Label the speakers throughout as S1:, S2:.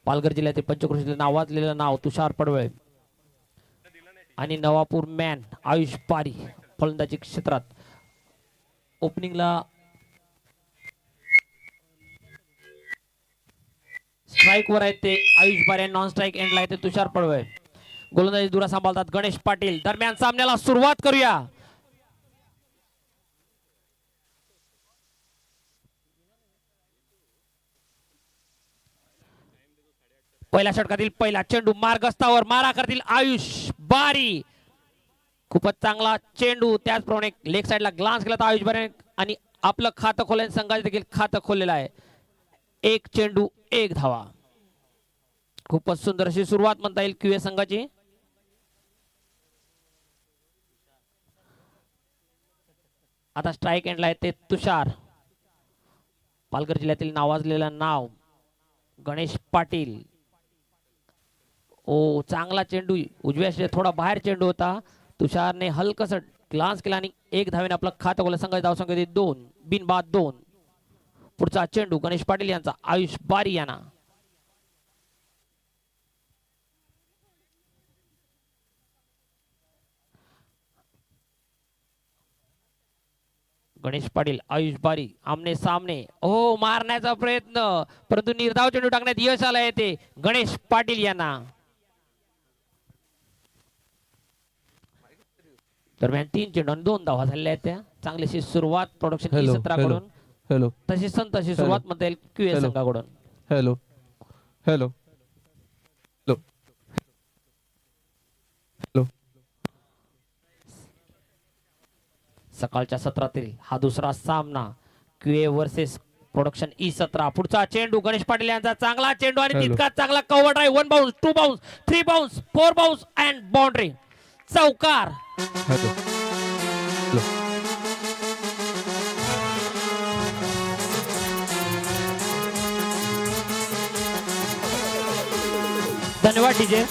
S1: पालघर जिल्ह्यातील पंचक्रोशीतील नावाजलेलं नाव तुषार पडवळे आणि नवापूर मॅन आयुष पारी फलंदाजी क्षेत्रात ओपनिंगला स्ट्राइक वर आहेत ते आयुष पारी आणि नॉन स्ट्राइक एंडला आहे ते तुषार पडवळे. गोलंदाजी दुरा सांभाळतात गणेश पाटील. दरम्यान सामन्याला सुरुवात करूया. पहिल्या षटकातील पहिला चेंडू मार्गस्थावर मारा करतील आयुष बारी. खूपच चांगला चेंडू. त्याचप्रमाणे लेग साइडला ग्लान्स केला तर आयुष बारी आणि आपलं खातं खोलल्याने संघाने देखील खातं खोललेलं आहे. एक चेंडू एक धावा. खूपच सुंदर अशी सुरुवात म्हणता येईल क्यूए संघाची. आता स्ट्राइक एंडला आहे ते तुषार. पालघर जिल्ह्यातील नावाजलेलं नाव गणेश पाटील. ओ चांगला चेंडू उजव्या थोडा बाहेर चेंडू होता. तुषारने हलकस ग्लान्स केला आणि एक धावेने आपलं खातं खोललं. संघाची धावसंख्या 2 बिनबाद 2. पुढचा चेंडू गणेश पाटील यांचा आयुष बारी यांना. गणेश पाटील आयुष बारी आमने सामने. हो मारण्याचा प्रयत्न परंतु निर्धाव चेंडू टाकण्यात यश आलं आहे ते गणेश पाटील यांना. दरम्यान 3 चेंडू आणि 2 धावा झालेल्या आहेत त्या. चांगलीशी सुरुवात प्रोडक्शन ई सत्राकडून.
S2: हॅलो
S1: तशी संत अशी सुरुवात म्हणता येईल क्यूए संघाकडून.
S2: Hello hello hello hello.
S1: सकाळच्या सत्रातील हा दुसरा सामना क्यूए वर्सेस प्रोडक्शन ई 17. पुढचा चेंडू गणेश पाटील यांचा चांगला चेंडू आणि तितकाच चांगला cover drive. 1 bounce 2 bounce 3 bounce 4 bounce and boundary चौकार.
S2: Hello hello.
S1: धन्यवाद डीजे.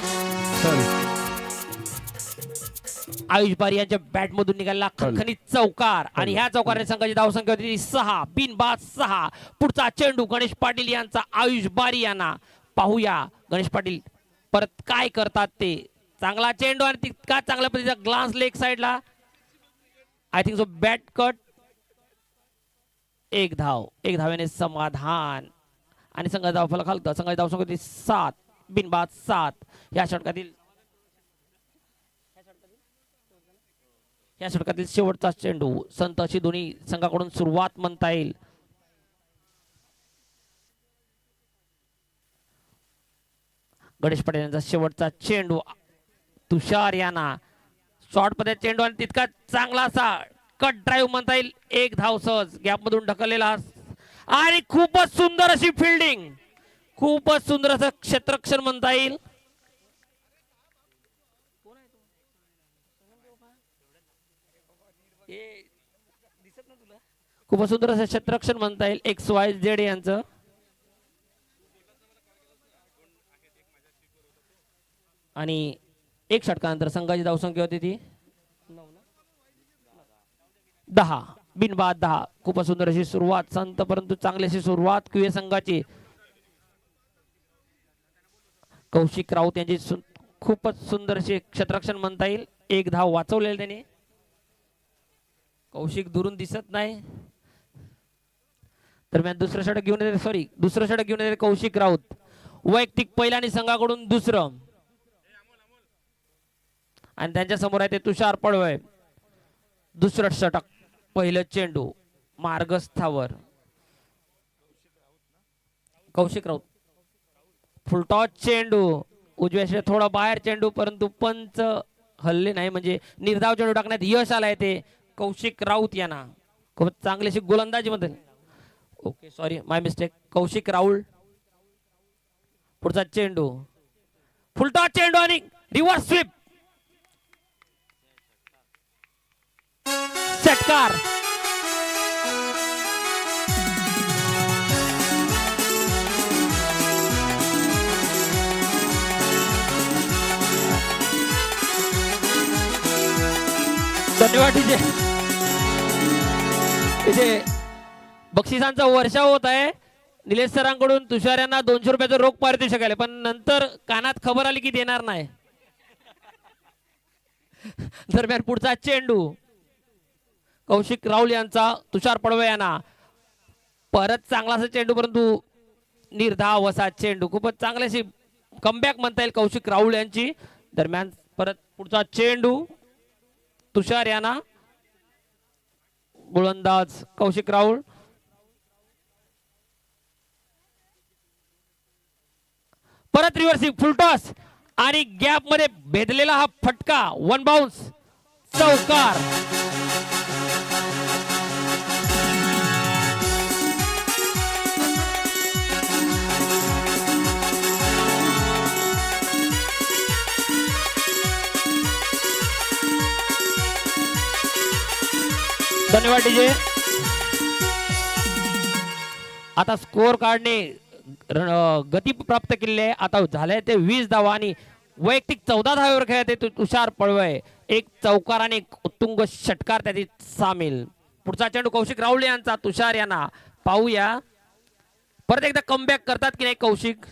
S1: आयुष बारी यांच्या बॅट मधून निघाला खणखणीत चौकार आणि ह्या चौकाराने संघाची धावसंख्या होती 6 बिनबाद 6. पुढचा चेंडू गणेश पाटील यांचा आयुष बारी यांना. पाहूया गणेश पाटील परत काय करतात ते. चांगला चेंडू आणि तितका चांगल्या पद्धतीचा ग्लान्स लेग साइडला. I think so bat cut. एक धाव. एक धावेने समाधान आणि संघाचा धावफलक खालतं. संघाची धावसंख्या होती 7 बिनबाद 7. या षटकातील शेवटचा चेंडू. संत अशी दोन्ही संघाकडून सुरुवात म्हणता येईल. गणेश पाटील यांचा शेवटचा चेंडू तुषार यांना. शॉर्ट मध्ये चेंडू आणि तितका चांगला असा कट ड्राईव्ह म्हणता येईल. एक धाव सहज गॅप मधून ढकललेला आणि खूपच सुंदर अशी फिल्डिंग. खूपच सुंदर असं क्षेत्ररक्षण म्हणता येईल. खूपच सुंदर असं क्षेत्ररक्षण म्हणता येईल XYZ यांचं. आणि एक षटकानंतर संघाची धावसंख्या होती ती 10 बिनबाद 10. खूपच सुंदर अशी सुरुवात संत परंतु चांगली अशी सुरुवात क्यूए संघाची. कौशिक राऊत यांची खूपच सुंदर अशी क्षेत्ररक्षण म्हणता येईल. एक धाव वाचवलेली त्याने. कौशिक दुरून दिसत नाही. दरम्यान दुसरं षटक घेऊन येते दुसरं षटक घेऊन येते कौशिक राऊत. वैयक्तिक पहिल्या आणि संघाकडून दुसरं आणि त्यांच्या समोर आहे ते तुषार पडवळे. दुसरं षटक. पहिलं चेंडू मार्गस्थावर कौशिक राऊत. फुलटॉस चेंडू उजव्या थोडा बाहेर चेंडू परंतु पंच हल्ले नाही म्हणजे निर्धाव चेंडू टाकण्यात यश आलाय ते कौशिक राऊत यांना. खूप चांगलीशी गोलंदाजी मध्ये. ओके सॉरी माय मिस्टेक. कौशिक राऊल. पुढचा चेंडू फुलटॉस चेंडू आणि रिव्हर्स स्वीप. षटकार. धन्यवाद डीजे. इथे बक्षिसांचा वर्षाव होत आहे. निलेश सरांकडून तुषार यांना 200 रुपयाचं रोख पारितोषिक आले, पण नंतर कानात खबर आली की देणार नाही. दरम्यान पुढचा चेंडू कौशिक राहुल यांचा तुषार पडवे यांना परत चांगला असा चेंडू, परंतु निर्धाव असा चेंडू. खूपच चांगल्याशी कमबॅक म्हणता येईल कौशिक राहुल यांची. दरम्यान परत पुढचा चेंडू तुषार यांना, गोलंदाज कौशिक राहुल. परत रिव्हर्सिंग फुलटॉस आणि गॅप मध्ये भेदलेला हा फटका, वन बाउन्स, चौकार. धन्यवाद डीजे. आता स्कोर काढणे गती प्राप्त केलेली आहे. आता झाले ते 20 धावा आणि वैयक्तिक 14 धावेवर खेळते तुषार पडवय. एक चौकार आणि एक उत्तुंग षटकार त्याची सामील. पुढचा चेंडू कौशिक राहुल यांचा तुषार यांना, पाहूया परत एकदा कमबॅक करतात की नाही कौशिक.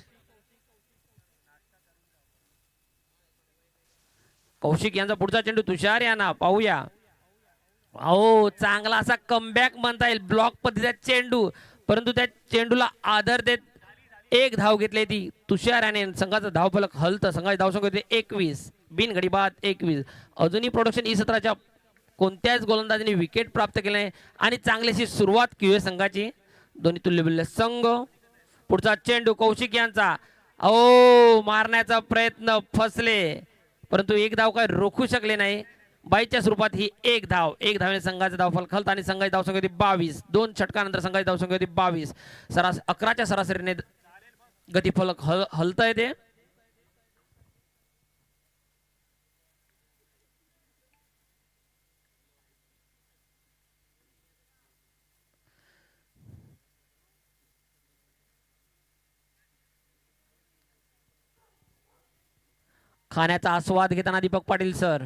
S1: कौशिक यांचा पुढचा चेंडू तुषार यांना, पाहूया. अहो चांगला असा कमबॅक म्हणता येईल, ब्लॉक पद्धतीचा चेंडू, परंतु त्या चेंडूला आदर देत एक धाव घेतली ती तुषार याने. संघाचा धावफलक हलतं. संघाची धावसंख्या होते 21, बिनघडी बाद 21. अजूनही प्रोडक्शन ई17च्या कोणत्याच गोलंदाजाने विकेट प्राप्त केले नाही आणि चांगलीशी सुरुवात केली संघाची. दोन्ही तुल्यबल्य संघ. पुढचा चेंडू कौशिक यांचा, अहो मारण्याचा प्रयत्न, फसले, परंतु एक धाव काय रोखू शकले नाही. बाईच्या स्वरूपात ही एक धाव. एक धावेने संघाचा धावफलक हलत आणि संघाची धावसंख्या होती 22. 2 षटकानंतर संघाची धावसंख्या होती 22. 11च्या सरासरीने गतीफलक हलत आहे ते. खाण्याचा आस्वाद घेताना दीपक पाटील सर.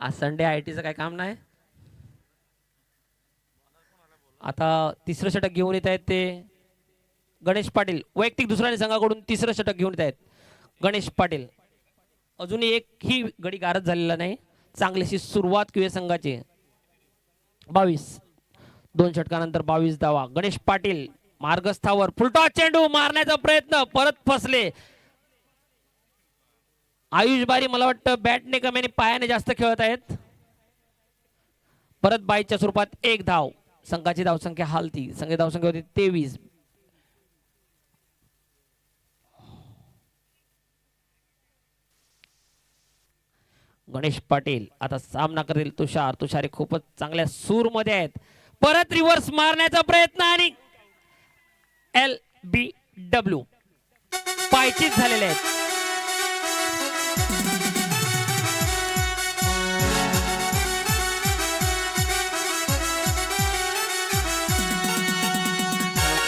S1: आज संडे आयटीचं काय काम नाही. आता तिसरं षटक घेऊन येत आहेत ते गणेश पाटील. वैयक्तिक दुसऱ्या संघाकडून तिसरं षटक घेऊन येत आहेत गणेश पाटील. अजूनही एकही गडी गारद झालेला नाही. चांगलीशी सुरुवात केली संघाची. 22, 2 षटकानंतर 22 धावा. गणेश पाटील मार्गस्थावर, फुलटॉस चेंडू, मारण्याचा प्रयत्न, परत फसले. आयुष बारी मला वाटतं बॅटने कमी आणि पायाने जास्त खेळत आहेत. परत बाईच्या स्वरूपात एक धाव. संघाची धावसंख्या हालती. संघाची धावसंख्या होती 23. गणेश पाटील आता सामना करेल तुषार. तुषार खूपच चांगल्या सूर मध्ये आहेत. परत रिव्हर्स मारण्याचा प्रयत्न आणि LBW पायचीत झालेले आहेत.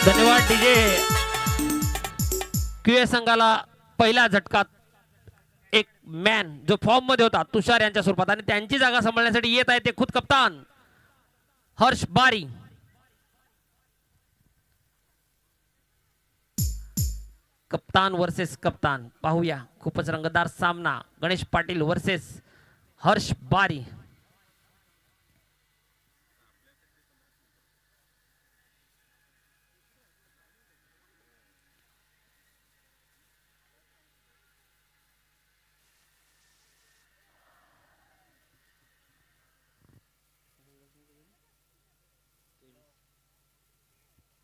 S1: धन्यवाद डीजे. क्यूए संघाला पहिला झटका एक मॅन जो फॉर्म मध्ये होता तुषार यांच्या स्वरूपात आणि त्यांची जागा सांभाळण्यासाठी येत आहे ते खुद कप्तान हर्ष बारी. कप्तान वर्सेस कप्तान पाहूया. खूपच रंगतदार सामना. गणेश पाटील वर्सेस हर्ष बारी.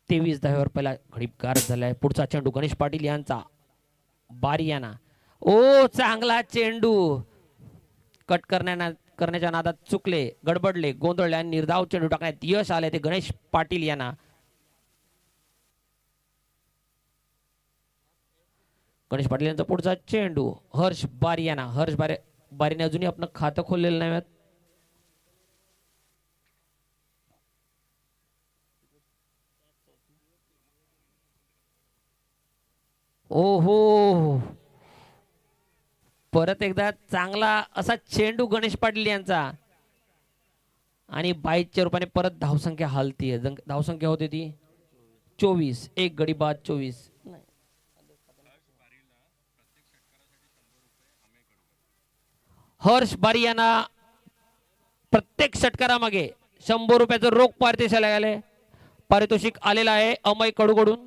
S1: तेवीस धावेवर पहिला घडी गारद झालाय. पुढचा चेंडू गणेश पाटील यांचा, बारी यांना. ओ चांगला चेंडू. कट करण्याच्या नादात चुकले, गडबडले, गोंधळले आणि निर्धाव चेंडू टाकण्यात यश आले ते गणेश पाटील यांना. गणेश पाटील यांचा पुढचा चेंडू हर्ष बारी यांना. हर्ष बारीने अजूनही आपलं खातं खोललेलं नाही. ओहो परत एकदा चांगला असा चेंडू गणेश पाटील यांचा आणि 22च्या रूपाने परत धावसंख्या हलतीये. धावसंख्या होती ती 24. एक गडी बाद 24. हर्ष बारी यांना प्रत्येक षटकारामागे 100 रुपयाचं रोख पारितोषिक आलेलं आहे अमय कडूकडून.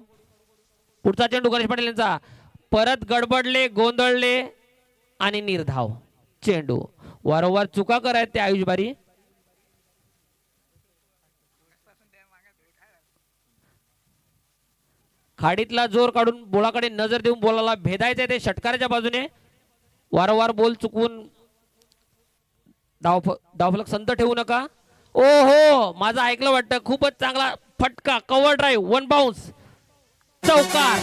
S1: पुढचा चेंडू गणेश पाटील यांचा परत गडबडले, गोंधळले आणि निर्धाव चेंडू. वारंवार चुका करायत ते आयुष बारी. खाडीतला जोर काढून बोलाकडे नजर देऊन बोलाला भेदायचे ते षटकाराच्या बाजूने. वारंवार बोल चुकवून धावफलक संत ठेवू नका. ओ हो, माझं ऐकलं वाटतं. खूपच चांगला फटका, कव्हर ड्राईव्ह, 1 बाउन्स, चौकार.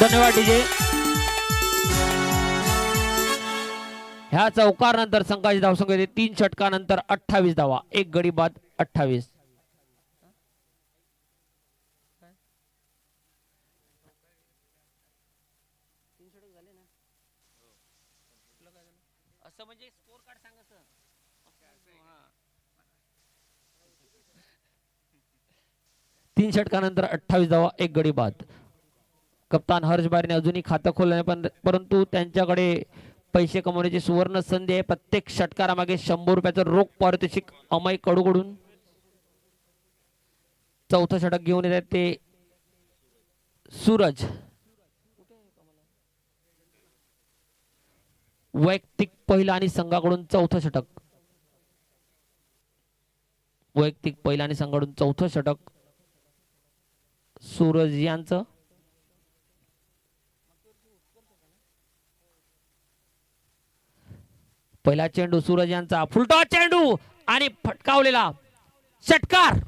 S1: धन्यवाद डीजे. ह्या चौकार नंतर संघाची धावसंख्या होती 3 षटकानंतर 28 धावा. एक गडी बाद 28. असं म्हणजे स्कोर कार्ड सांगायचं. 3 षटकानंतर 28 धावा. एक गडी बाद. कप्तान हर्ष बारीने अजूनही खातं खोललं नाही, परंतु त्यांच्याकडे पैसे कमवण्याची सुवर्ण संधी आहे. प्रत्येक षटकारामागे 100 रुपयाचं रोख पारितोषिक अमय कडूकडून. चौथं षटक घेऊन येत आहेत ते सूरज. वैयक्तिक पहिला आणि संघाकडून चौथं षटक. वैयक्तिक पहिला आणि संघाकडून चौथं षटक सूरज यांचं. पहिला चेंडू सूरज यांचा, फुलटॉस चेंडू आणि फटकावलेला षटकार.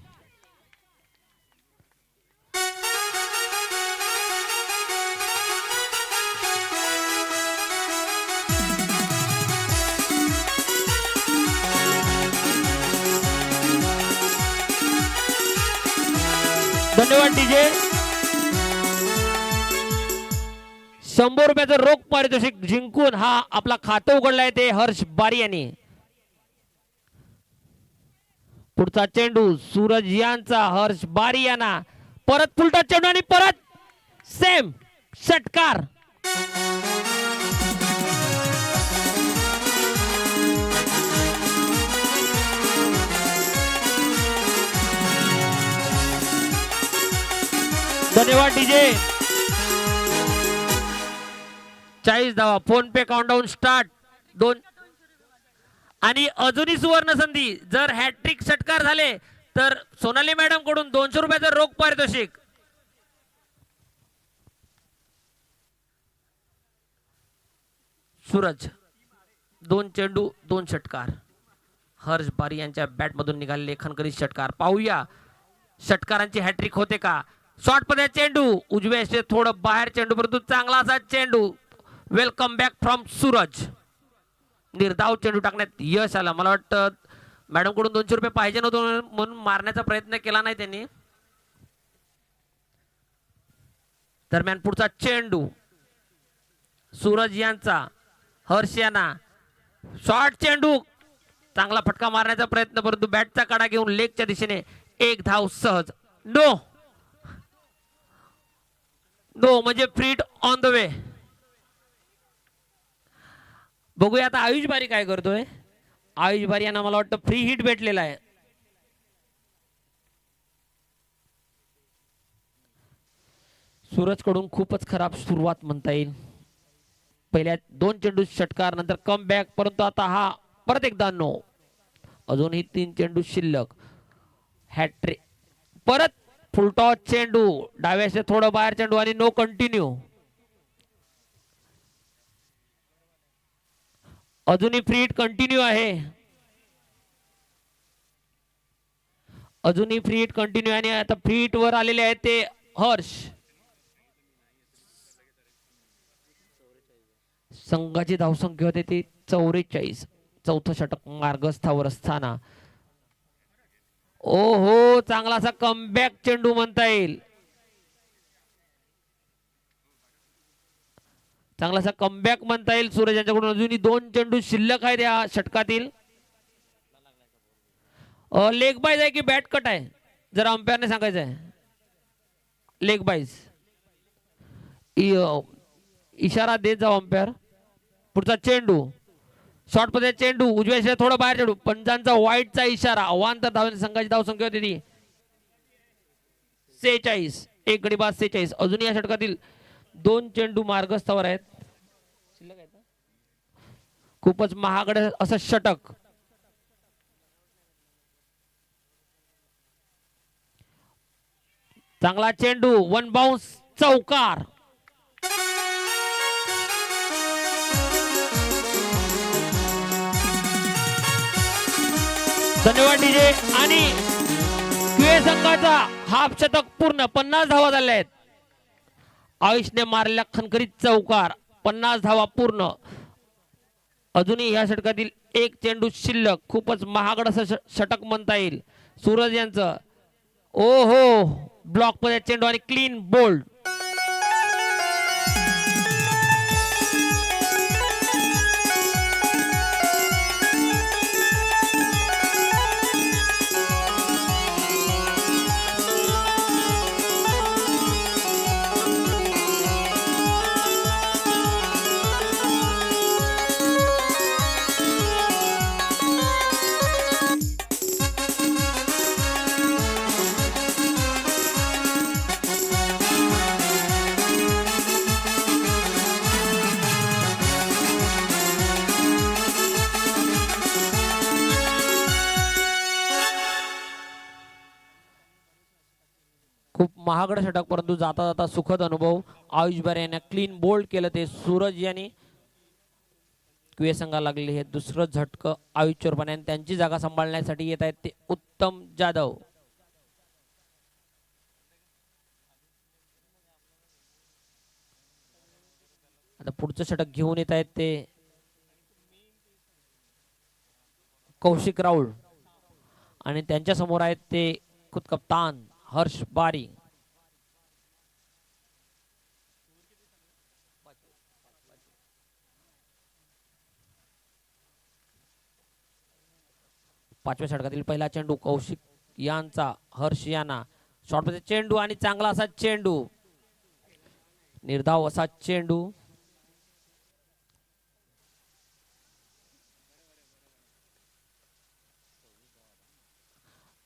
S1: धन्यवाद डीजे. 100 रुपयाचं रोख पारितोषिक जिंकून हा आपला खातं उघडलाय ते हर्ष बारी यांनी. पुढचा चेंडू सूरज यांचा, हर्ष बारी यांना. परत फुलटॉस चेंडू आणि परत सेम षटकार. धन्यवाद डीजे. 40 धावा. फोन पे काउंटडाऊन स्टार्ट. 2 आणि अजूनही सुवर्ण संधी. जर हॅट्रिक षटकार झाले तर सोनाली मॅडम कडून 200 रुपयाचं रोख पारितोषिक. सूरज 2 चेंडू 2 षटकार. हर्ष बारी यांच्या बॅट मधून निघालेले लेखनकरी षटकार. पाहूया षटकारांची हॅट्रिक होते का. शॉर्ट मध्ये चेंडू उजव्या थोडं बाहेर चेंडू, परंतु चांगला असा चेंडू. Welcome back from Suraj. निर्धाव चेंडू टाकण्यात यश आलं. मला वाटतं मॅडम कडून 200 रुपये पाहिजे नव्हतं म्हणून मारण्याचा प्रयत्न केला नाही त्यांनी. दरम्यान पुढचा चेंडू सूरज यांचा, हर्ष यांना. शॉर्ट चेंडू, चांगला फटका मारण्याचा प्रयत्न, परंतु बॅटचा कडा घेऊन लेगच्या दिशेने एक धाव सहज. नो नो म्हणजे फ्रीट ऑन द वे. बघूया आता आयुष बारी काय करतोय. आयुष बारी यांना मला वाटतं फ्री हिट भेटलेला आहे. सूरज कडून खूपच खराब सुरुवात म्हणता येईल. पहिल्या 2 चेंडू षटकार नंतर कम बॅक, परंतु आता हा परत एकदा नो. अजूनही 3 चेंडू शिल्लक. हॅट्रिक. परत फुलटॉस चेंडू, डाव्याचे थोडं बाहेर चेंडू आणि नो कंटिन्यू. अजूनही फ्री हिट कंटिन्यू आहे. अजूनही फ्री हिट कंटिन्यू आणि आता फ्री हिट वर आलेले आहेत ते हर्ष. संघाची धावसंख्या होते ती 44. चौथं षटक मार्गस्थावर असताना ओ हो चांगला असा कमबॅक चेंडू म्हणता येईल. चांगला असा कमबॅक म्हणता येईल सूरज यांच्याकडून. अजूनही 2 चेंडू शिल्लक आहेत या षटकातील. लेग बाईज आहे की बॅट कट आहे जर अंपायरने सांगायचं आहे. लेग बाईज इशारा देत जाऊ अंपायर. पुढचा चेंडू शॉर्ट मध्ये चेंडू उजव्या दिशेला थोडं बाहेर चेंडू. पंचांचा वाईटचा इशारा. अवांतर धावने संघाची धावसंख्या होती ती 46. एक गडी बाद 46. अजून या षटकातील 2 चेंडू मार्गस्थावर आहेत. खूपच महागड असं षटक. चांगला चेंडू वन बाउन्स चौकार. धन्यवाद डीजे. आणि क्यूए संघाचा हाफ शतक पूर्ण. 50 धावा झाल्या आहेत. आयुषने मारलेला खणखरीत चौकार. 50 धावा पूर्ण. अजूनही या षटकातील 1 चेंडू शिल्लक. खूपच महागड असं षटक म्हणता येईल सूरज यांचं. ओ हो ब्लॉक मध्ये चेंडू आणि क्लीन बोल्ड. खूप महागड षटक परंतु जाता जाता सुखद अनुभव. आयुष बारे यांना क्लीन बोल्ड केलं ते सूरज यांनी. क्यूए संघाला लागलेले हे दुसरं झटकं आयुष चोरपाने. आणि त्यांची जागा सांभाळण्यासाठी येत आहेत ते उत्तम जाधव. आता पुढचं षटक घेऊन येत आहेत ते कौशिक राऊळ. आणि त्यांच्या समोर आहेत ते खुद कप्तान हर्ष बारी. पाचव्या षटकातील पहिला चेंडू कौशिक यांचा. हर्ष यांना शॉर्ट मध्ये चेंडू आणि चांगला असा चेंडू. निर्धाव असा चेंडू.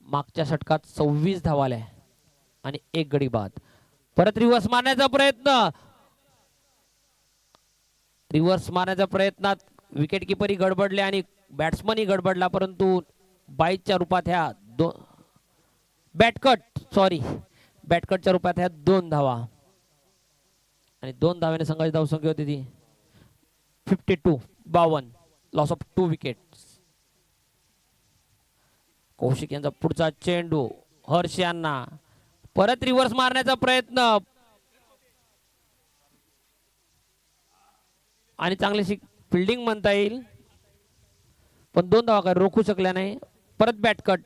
S1: मागच्या षटकात 26 धावा आल्या आणि 1 गडी बाद. परत रिव्हर्स मारण्याचा प्रयत्न. रिव्हर्स मारण्याच्या प्रयत्नात विकेट किपरही गडबडले आणि बॅट्समनही गडबडला. परंतु बाईच्या रूपात ह्या बॅटकटच्या रूपात ह्या 2 धावा. आणि 2 धाव्याने संघाची धावसंख्या होती ती 52. Loss of 2 wickets. कौशिक यांचा पुढचा चेंडू हर्ष यांना. परत रिव्हर्स मारण्याचा प्रयत्न आणि चांगलीशी फिल्डिंग म्हणता येईल. पण 2 धावा काय रोखू शकल्या नाही. परत बॅटकट.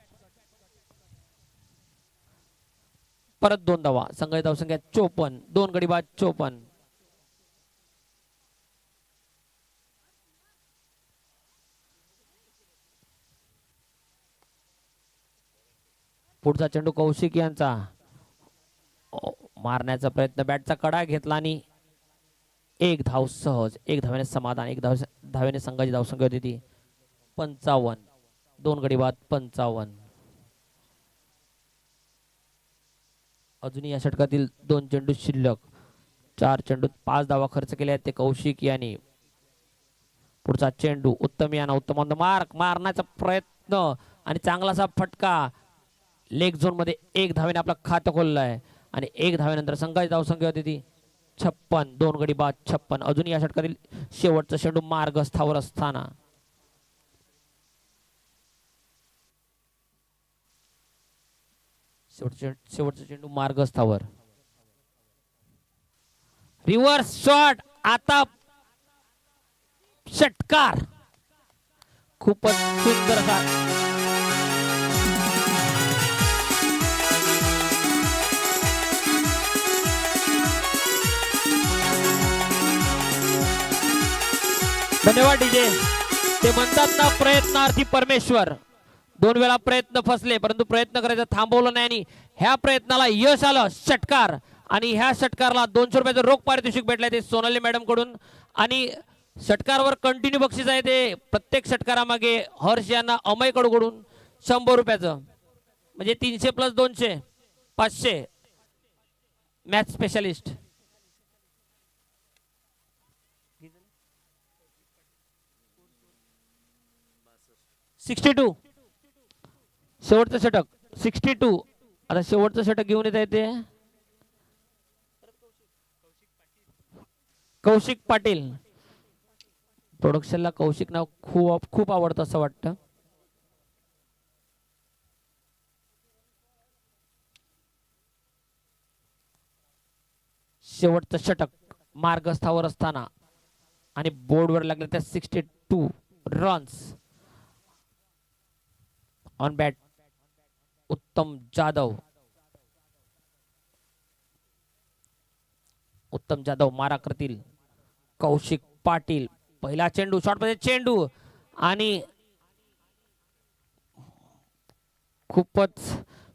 S1: परत 2 धावा. संघाची धावसंख्या 54. 2 गडी बाद 54. पुढचा चेंडू कौशिक यांचा. मारण्याचा प्रयत्न. बॅटचा कडा घेतला आणि 1 धाव सहज. 1 धाव्याने समाधान. 1 धाव्याने संघाची धावसंख्या होती ती 55. 2 गडी बाद 55. अजूनही या षटकातील 2 चेंडू शिल्लक. 4 चेंडूत 5 धावा खर्च केले आहेत ते कौशिक यांनी. पुढचा चेंडू उत्तम यांना. उत्तम मारण्याचा प्रयत्न आणि चांगलासा फटका. लेग झोन मध्ये 1 धावेने आपलं खातं खोललं आहे. आणि 1 धावेनंतर संघाची धावसंख्या होती ती 56. 2 गडी बाद 56. अजून या षटकातील शेवटचा चेंडू मार्गस्थावर असताना शेवटचा चेंडू मार्गस्थावर. Reverse shot. आता षटकार खूपच सुंदर असा धन्यवाद डीजे. ते म्हणतात ना प्रयत्नार्थी परमेश्वर. 2 वेळा प्रयत्न फसले परंतु प्रयत्न करायचं थांबवलं नाही आणि ह्या प्रयत्नाला यश आलं. षटकार आणि ह्या षटकारला 200 रुपयाचं रोख पारितोषिक भेटलंय ते सोनाली मॅडम कडून. आणि षटकारवर कंटिन्यू बक्षीस आहे ते प्रत्येक षटकारामागे हर्ष यांना अमय कडून 100 रुपयाचं म्हणजे 300 + 200 500. मॅथ स्पेशलिस्ट 62 शेवटचं षटक 62. आता शेवटचं षटक घेऊन येत आहे ते कौशिक पाटील. प्रोडक्शनला कौशिक नाव खूप आवडतं असं वाटतं. शेवटचं षटक मार्गस्थावर असताना आणि बोर्डवर लागले त्या 62 रन्स. ऑन बॅट उत्तम जाधव. उत्तम जाधव मारा करतील. कौशिक पाटील पहिला चेंडू शॉर्ट मध्ये चेंडू आणि खूपच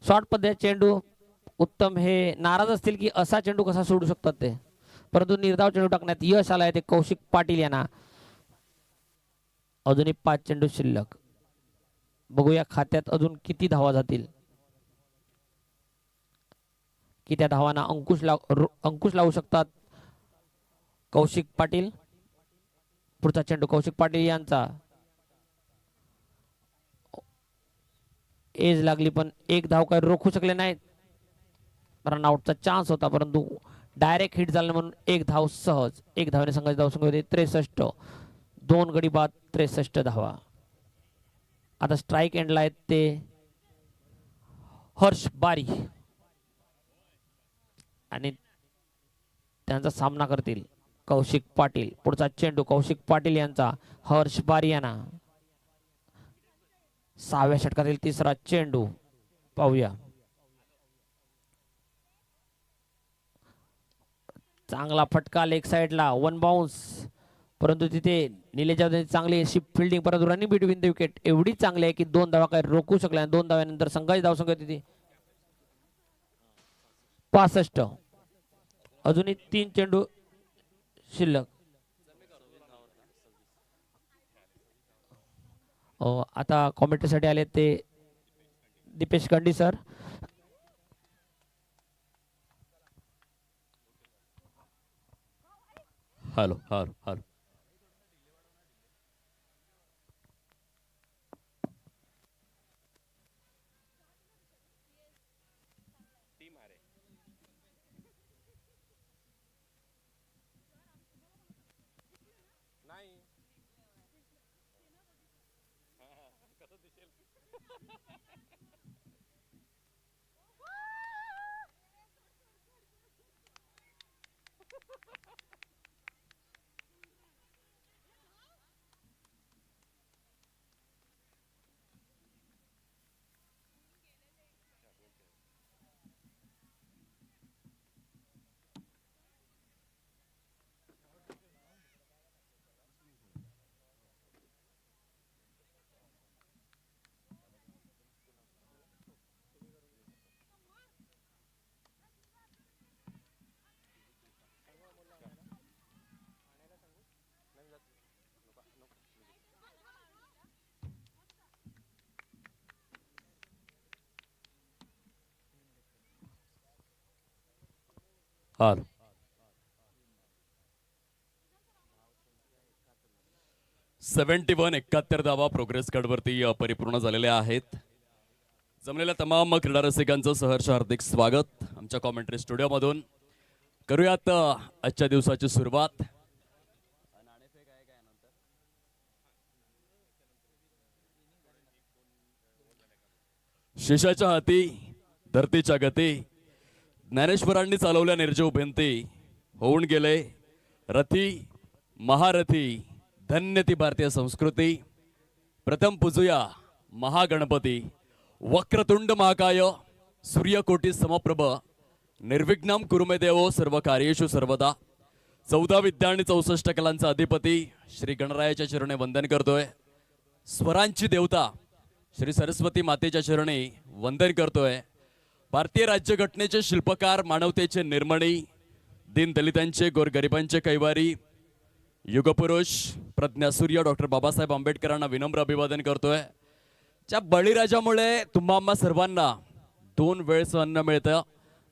S1: शॉर्ट मध्ये चेंडू. उत्तम हे नाराज असतील की असा चेंडू कसा सोडू शकतात ते, परंतु निर्धाव चेंडू टाकण्यात यश आलाय ते कौशिक पाटील यांना. अजूनही 5 चेंडू शिल्लक. बघूया खात्यात अजून किती धावा जातील, की त्या धावांना अंकुश लावू शकतात कौशिक पाटील. पुढचा चेंडू कौशिक पाटील यांचा. एज लागली पण एक धाव काय रोखू शकले नाहीत. रन आउटचा चान्स होता परंतु डायरेक्ट हिट झाला म्हणून एक धाव सहज. एक धावेने संघाची धावसंख्या होती 63. 2 गडी बाद 63 धावा. आता स्ट्राइक एंडला आहेत ते हर्ष बारी आणि त्यांचा सामना करतील कौशिक पाटील. पुढचा चेंडू कौशिक पाटील यांचा. हर्ष बारी यांना. 6व्या षटकातील तिसरा चेंडू पाहूया. चांगला फटका लेग साइडला 1 बाउन्स परंतु तिथे निलेश जाधव चांगली अशी फिल्डिंग परंतु रनिंग बिटवीन द विकेट एवढी चांगली आहे की 2 धावा काय रोखू शकल्या. 2 धाव्यानंतर संघाची धावसंख्या होती 65. अजूनही 3 चेंडू शिल्लक. आता कॉमेंट्रीसाठी आले ते Deepesh Gandi sir.
S3: Hello hello hello. हार 71 धावा प्रोग्रेस कार्डवरती परिपूर्ण झालेल्या आहेत. जमलेल्या तमाम क्रीडा रसिकांचं सहर्ष हार्दिक स्वागत आमच्या कॉमेंट्री स्टुडिओमधून. करूयात आजच्या दिवसाची सुरुवात. शिशाच्या हाती धरतीच्या गती ज्ञानेश्वरांनी चालवल्या निर्जीव भिंती होऊन गेले रथी महारथी धन्य ती भारतीय संस्कृती. प्रथम पूजूया महागणपती. वक्रतुंड महाकाय सूर्यकोटी समप्रभ निर्विघ्नं कुरु मे देवो सर्व कार्येषु सर्वदा. 14 विद्या आणि 64 कलांचा अधिपती श्री गणरायाच्या चरणी वंदन करतोय. स्वरांची देवता श्री सरस्वती मातेच्या चरणी वंदन करतोय. भारतीय राज्यघटनेचे शिल्पकार, मानवतेचे निर्मणी, दीन दलितांचे, गोरगरिबांचे कैवारी, युगपुरुष, प्रज्ञासूर्य डॉक्टर बाबासाहेब आंबेडकरांना विनम्र अभिवादन करतोय. त्या बळीराजामुळे तुम्हा आम्हा सर्वांना 2 वेळचं अन्न मिळतं.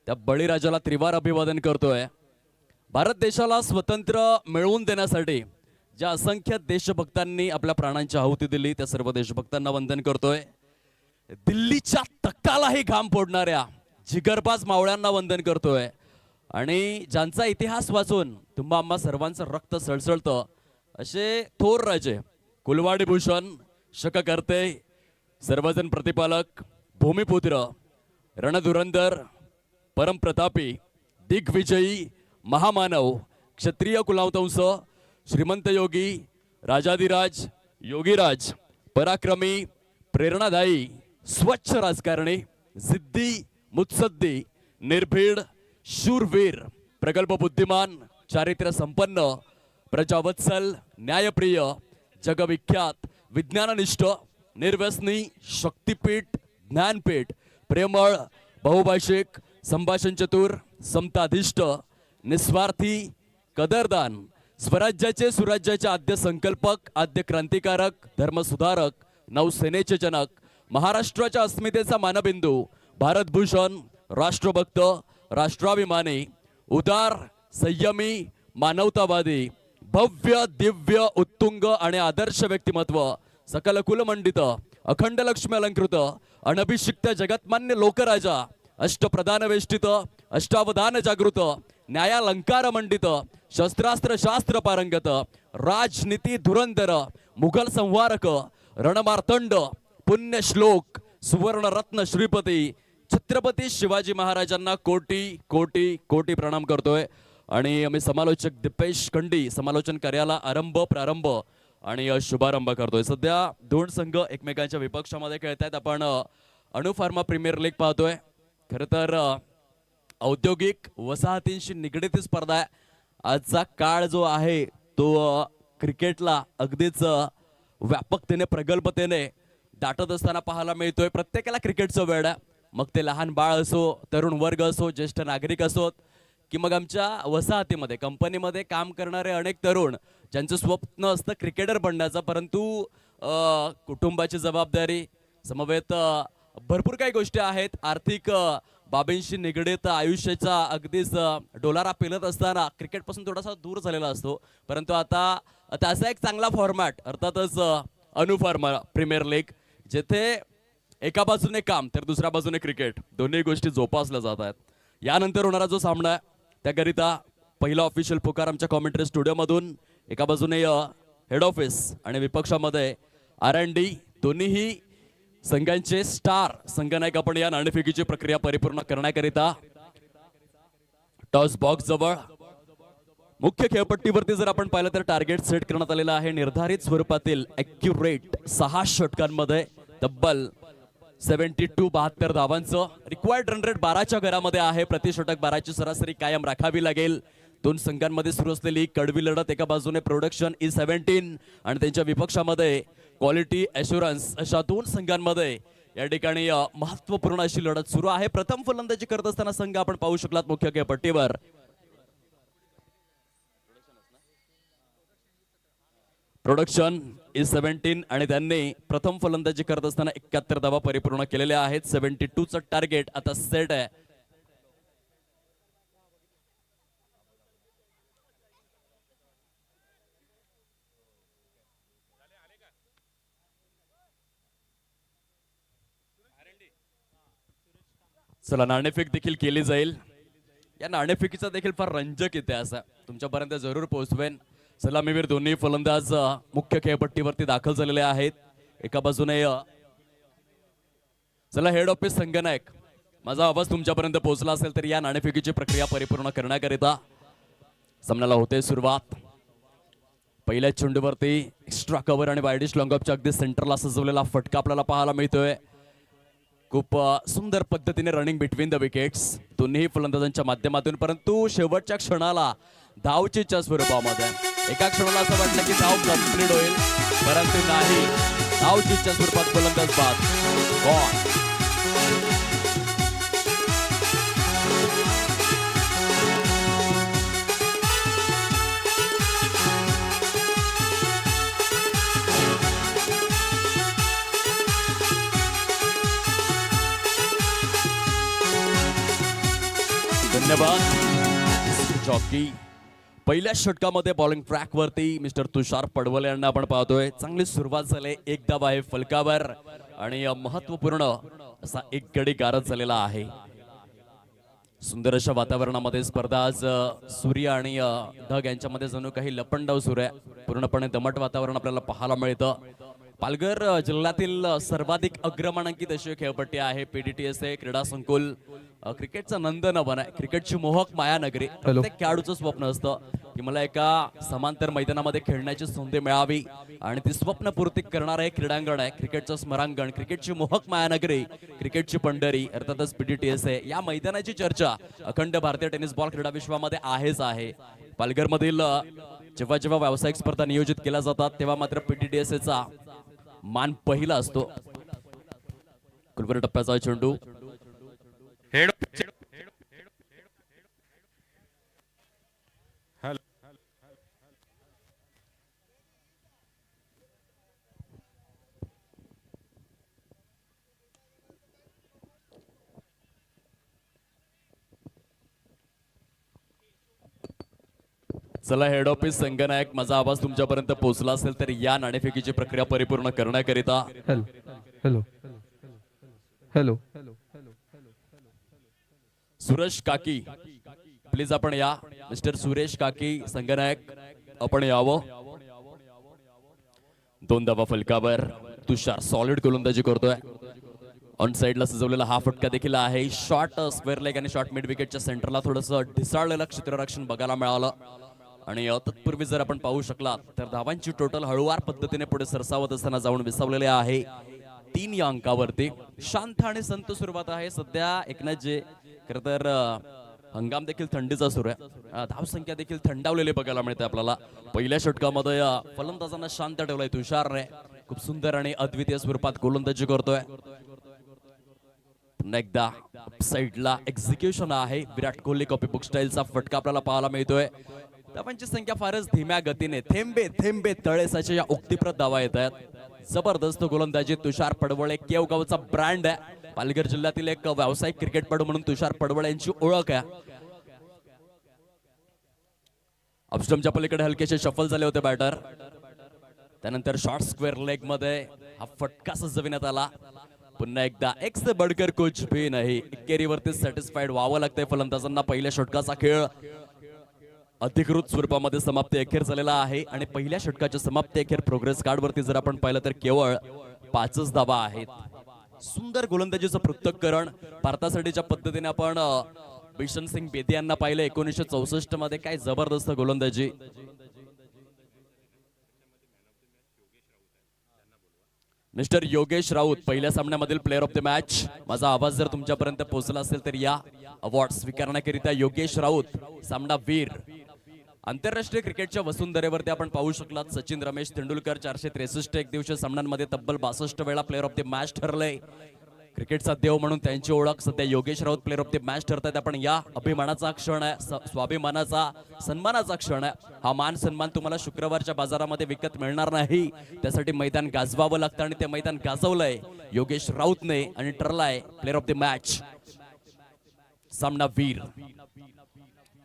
S3: त्या बळीराजाला त्रिवार अभिवादन करतोय. भारत देशाला स्वतंत्र मिळवून देण्यासाठी ज्या असंख्य देशभक्तांनी आपल्या प्राणांची आहुती दिली त्या सर्व देशभक्तांना वंदन करतोय. दिल्लीच्या तख्तालाही घाम फोडणाऱ्या जिगरबाज मावळ्यांना वंदन करतोय. आणि ज्यांचा इतिहास वाचून तुम्हा आम्हा सर्वांचं रक्त सळसळतं असे थोर राजे, कुलवाडी भूषण, शककर्ते, सर्वजन प्रतिपालक, भूमिपुत्र, रणधुरंधर, परमप्रतापी, दिग्विजयी, महामानव, क्षत्रिय कुलावतंस, श्रीमंत योगी, राजाधिराज, योगीराज, पराक्रमी, प्रेरणादायी, स्वच्छ राजकारणी, जिद्दी, मुत्सद्दी, निर्भीड, शूरवीर, प्रगल्भ बुद्धिमान, चारित्र्य संपन्न, प्रजावत्सल, न्यायप्रिय, जगविख्यात, विज्ञाननिष्ठ, निर्व्यसनी, शक्तिपीठ, ज्ञानपीठ, प्रेमळ, बहुभाषिक, संभाषण चतुर, समताधिष्ठ, निस्वार्थी, कदरदान, स्वराज्याचे सुराज्याचे आद्य संकल्पक, आद्य क्रांतिकारक, धर्मसुधारक, नौसेनेचे जनक, महाराष्ट्राच्या अस्मितेचा मानबिंदू, भारतभूषण, राष्ट्रभक्त, राष्ट्राभिमानी, उदार, संयमी, मानवतावादी, भव्य, दिव्य, उत्तुंग आणि आदर्श व्यक्तिमत्व, सकल कुलमंडित, अखंड लक्ष्मी अलंकृत, अनभिषिक्त जगतमान्य लोकराजा, अष्टप्रधान वेष्टित, अष्टावधान जागृत, न्यायालंकार मंडित, शस्त्रास्त्र शास्त्र पारंगत, राजनीती धुरंधर, मुघल संहारक, रणमार्तंड, पुण्य श्लोक, सुवर्णरत्न श्रीपती, छत्रपती शिवाजी महाराजांना कोटी कोटी कोटी प्रणाम करतोय. आणि आम्ही समालोचक दिपेश खंडी समालोचन कार्याला प्रारंभ आणि शुभारंभ करतोय. सध्या 2 संघ एकमेकांच्या विपक्षामध्ये खेळत आहेत. आपण अणु फार्मा प्रीमियर लीग पाहतोय. खरं तर औद्योगिक वसाहतींशी निगडीत स्पर्धा आहे. आजचा काळ जो आहे तो क्रिकेटला अगदीच व्यापकतेने, प्रगल्भतेने दाटत असताना पाहायला मिळतोय. प्रत्येकाला क्रिकेटचं वेड आहे. मग ते लहान बाळ असो, तरुण वर्ग असो, ज्येष्ठ नागरिक असोत, की मग आमच्या वसाहतीमध्ये, कंपनीमध्ये काम करणारे अनेक तरुण ज्यांचं स्वप्न असतं क्रिकेटर बनण्याचं, परंतु कुटुंबाची जबाबदारी समवेत भरपूर काही गोष्टी आहेत. आर्थिक बाबींशी निगडीत आयुष्याचा अगदीच डोलारा पेलत असताना क्रिकेटपासून थोडासा दूर झालेला असतो. परंतु आता त्याचा एक चांगला फॉर्मॅट अर्थातच अणु फार्मा प्रीमियर लीग, जिथे एका बाजूने काम तर दुसऱ्या बाजूने क्रिकेट, दोन्ही गोष्टी जोपासल्या जात आहेत. यानंतर होणारा जो सामना आहे त्याकरिता पहिला ऑफिशियल पुकार आमच्या कॉमेंट्री स्टुडिओमधून. एका बाजूने हेड ऑफिस आणि विपक्षामध्ये R&D, दोन्हीही संघांचे स्टार संघनायक आपण या नाणेफेकीची प्रक्रिया परिपूर्ण करण्याकरिता टॉस बॉक्स जवळ मुख्य खेळपट्टीवरती जर आपण पाहिलं तर टार्गेट सेट करण्यात आलेला आहे. निर्धारित स्वरूपातील ॲक्युरेट 6 षटकांमध्ये तब्बल 72 धावांचं. रिक्वायर्ड रन रेट 12च्या घरामध्ये आहे. प्रति षटक 12ची सरासरी कायम राखावी लागेल. 2 संघांमध्ये सुरू असलेली कडवी लढत, एका बाजूने प्रोडक्शन E17 आणि त्यांच्या विपक्षामध्ये क्वालिटी ॲश्युरन्स, अशा 2 संघांमध्ये या ठिकाणी महत्वपूर्ण अशी लढत सुरू आहे. प्रथम फलंदाजी करत असताना संघ आपण पाहू शकलात मुख्य खेळपट्टीवर. प्रोडक्शन E17 आणि त्यांनी प्रथम फलंदाजी करत असताना 71 धावा परिपूर्ण केलेल्या आहेत. 72चं टार्गेट आता सेट आहे. चला, नाणेफेक देखील केली जाईल. या नाणेफेकीचा देखील फार रंजक इतिहास आहे, तुमच्यापर्यंत जरूर पोहोचवेन. सलामीवीर दोन्ही फलंदाज मुख्य खेळपट्टीवरती दाखल झालेले आहेत. एका बाजूने चला हेड ऑफिस संघनायक, माझा आवाज तुमच्यापर्यंत पोहोचला असेल तर या नाणेफेकीची प्रक्रिया परिपूर्ण करण्याकरिता सामन्याला होते सुरुवात. पहिल्या चेंडूवरती एक्स्ट्रा कव्हर आणि वायडिश लॉंगऑफच्या अगदी सेंटरला सजवलेला फटका आपल्याला पाहायला मिळतोय. खूप सुंदर पद्धतीने रनिंग बिटवीन द विकेट्स दोन्ही फलंदाजांच्या माध्यमातून, परंतु शेवटच्या क्षणाला धावचीच्या स्वरूपामध्ये एका क्षणाला असं वाटलं की धाव कंप्लीट होईल, परंतु नाही. धावचीच्या स्वरूपात फलंदाज बाद. गॉन. धन्यवाद जॉकी. पहिल्या षटकामध्ये बॉलिंग ट्रॅक वरती मिस्टर तुषार पडवले यांना आपण पाहतोय. चांगली सुरुवात झाली, एक धाव आहे फलकावर आणि महत्वपूर्ण असा एक गडी गारद झालेला आहे. सुंदर अशा वातावरणामध्ये स्पर्धा आज सूर्य आणि ढग यांच्यामध्ये जणू काही लपंडाव सुरू आहे. पूर्णपणे दमट वातावरण आपल्याला पाहायला मिळतं. पालघर जिल्ह्यातील सर्वाधिक अग्रमानांकित अशी खेळपट्टी आहे PDTSA क्रीडा संकुल. क्रिकेटचा नंदनवन आहे, क्रिकेटची मोहक मायानगरी. प्रत्येक खेळाडूचं स्वप्न असतं की मला एका समांतर मैदानामध्ये खेळण्याची संधी मिळावी आणि ती स्वप्नपूर्ती करणारं हे क्रीडांगण आहे. क्रिकेटचं स्मरांगण, क्रिकेटची मोहक मायानगरी, क्रिकेटची पंढरी अर्थातच PDTSA. या मैदानाची चर्चा अखंड भारतीय टेनिस बॉल क्रीडा विश्वामध्ये आहेच आहे. पालघरमधील जेव्हा जेव्हा व्यावसायिक स्पर्धा नियोजित केल्या जातात तेव्हा मात्र PDTSAचा मान पहिला असतो. कुलभर टप्प्याचा चेंडू चला हेड ऑफिस संगनायक, माझा आवाज तुमच्यापर्यंत पोहोचला असेल तर या नाणेफेकीची प्रक्रिया परिपूर्ण करण्याकरिता
S2: हॅलो हॅलो हॅलो
S3: सुरेश काकी प्लीज आपण या. मिस्टर सुरेश काकी संगनायक आपण यावं. 2 धावा फलकावर. तुषार सॉलिड गोलंदाजी करतोय. ऑन साइडला सजवलेला हा फटका देखील आहे. शॉर्ट स्क्वेअर लेग आणि शॉर्ट मिड विकेटच्या सेंटरला थोडंसं ढिसाळलेलं क्षेत्ररक्षण बघायला मिळालं आणि तत्पूर्वी जर आपण पाहू शकलात तर धावांची टोटल हळूवार पद्धतीने पुढे सरसावत असताना जाऊन विसावलेले आहे 3 या अंकावरती. शांत आणि संत सुरुवात आहे सध्या. एकनाथजी खरं तर हंगाम देखील थंडीचा सुरू आहे. धावसंख्या देखील थंडावलेली बघायला मिळते आपल्याला. पहिल्या षटकामध्ये फलंदाजांना शांत ठेवलाय तुषारने. खूप सुंदर आणि अद्वितीय स्वरूपात गोलंदाजी करतोय. पुन्हा एकदा साईडला एक्झिक्युशन आहे. विराट कोहली कॉपी बुक स्टाईलचा फटका आपल्याला पाहायला मिळतोय. धावांची संख्या फारच धीम्या गतीने थेंबे थेंबे तळेसाच्या या उक्तीप्रत धावा येत आहेत. जबरदस्त गोलंदाजी तुषार पडवळे केवगावचा ब्रँड आहे. पालघर जिल्ह्यातील एक व्यावसायिक क्रिकेटपटू म्हणून तुषार पडवळे यांची ओळख आहे. अपस्टमच्या पलीकडे हलकेसे शफल झाले होते बॅटर. त्यानंतर शॉर्ट स्क्वेअर लेग मध्ये हा फटका सजविण्यात आला. पुन्हा एकदा एक से बडकर कुछ भी नाही. एकेरीवरती सॅटिस्फाईड व्हावं लागतंय फलंदाजांना. पहिल्या षटकाचा खेळ अधिकृत स्वरूपामध्ये समाप्ती अखेर झालेला आहे आणि पहिल्या षटकाच्या समाप्ती अखेर प्रोग्रेस कार्ड वरती जर आपण पाहिलं तर केवळ 5च धावा आहेत. सुंदर गोलंदाजीचं पृथक्करण भारतासाठीच्या पद्धतीने आपण बिशन सिंग बेदी यांना पाहिलं 1964 मध्ये. काय जबरदस्त गोलंदाजी. मिस्टर योगेश राऊत पहिल्या सामन्यामधील प्लेअर ऑफ द मॅच. माझा आवाज जर तुमच्यापर्यंत पोहोचला असेल तर या. अवॉर्ड स्वीकारण्याकरिता योगेश राऊत सामना वीर. आंतरराष्ट्रीय क्रिकेटच्या वसुंधरेवरती आपण पाहू शकलात सचिन रमेश तेंडुलकर 463 एकदिवसीय सामन्यांमध्ये तब्बल 62 वेळा प्लेअर ऑफ द मॅच ठरले. क्रिकेटचा देव म्हणून त्यांची ओळख. सध्या Yogesh Raut player of the match ठरतात. आपण या अभिमानाचा क्षण आहे, स्वाभिमानाचा सन्मानाचा क्षण आहे. हा मान सन्मान तुम्हाला शुक्रवारच्या बाजारामध्ये विकत मिळणार नाही. त्यासाठी मैदान गाजवावं लागतं आणि ते मैदान गाजवलंय योगेश राऊतने आणि ठरलाय प्लेअर ऑफ द मॅच. सामना वीर.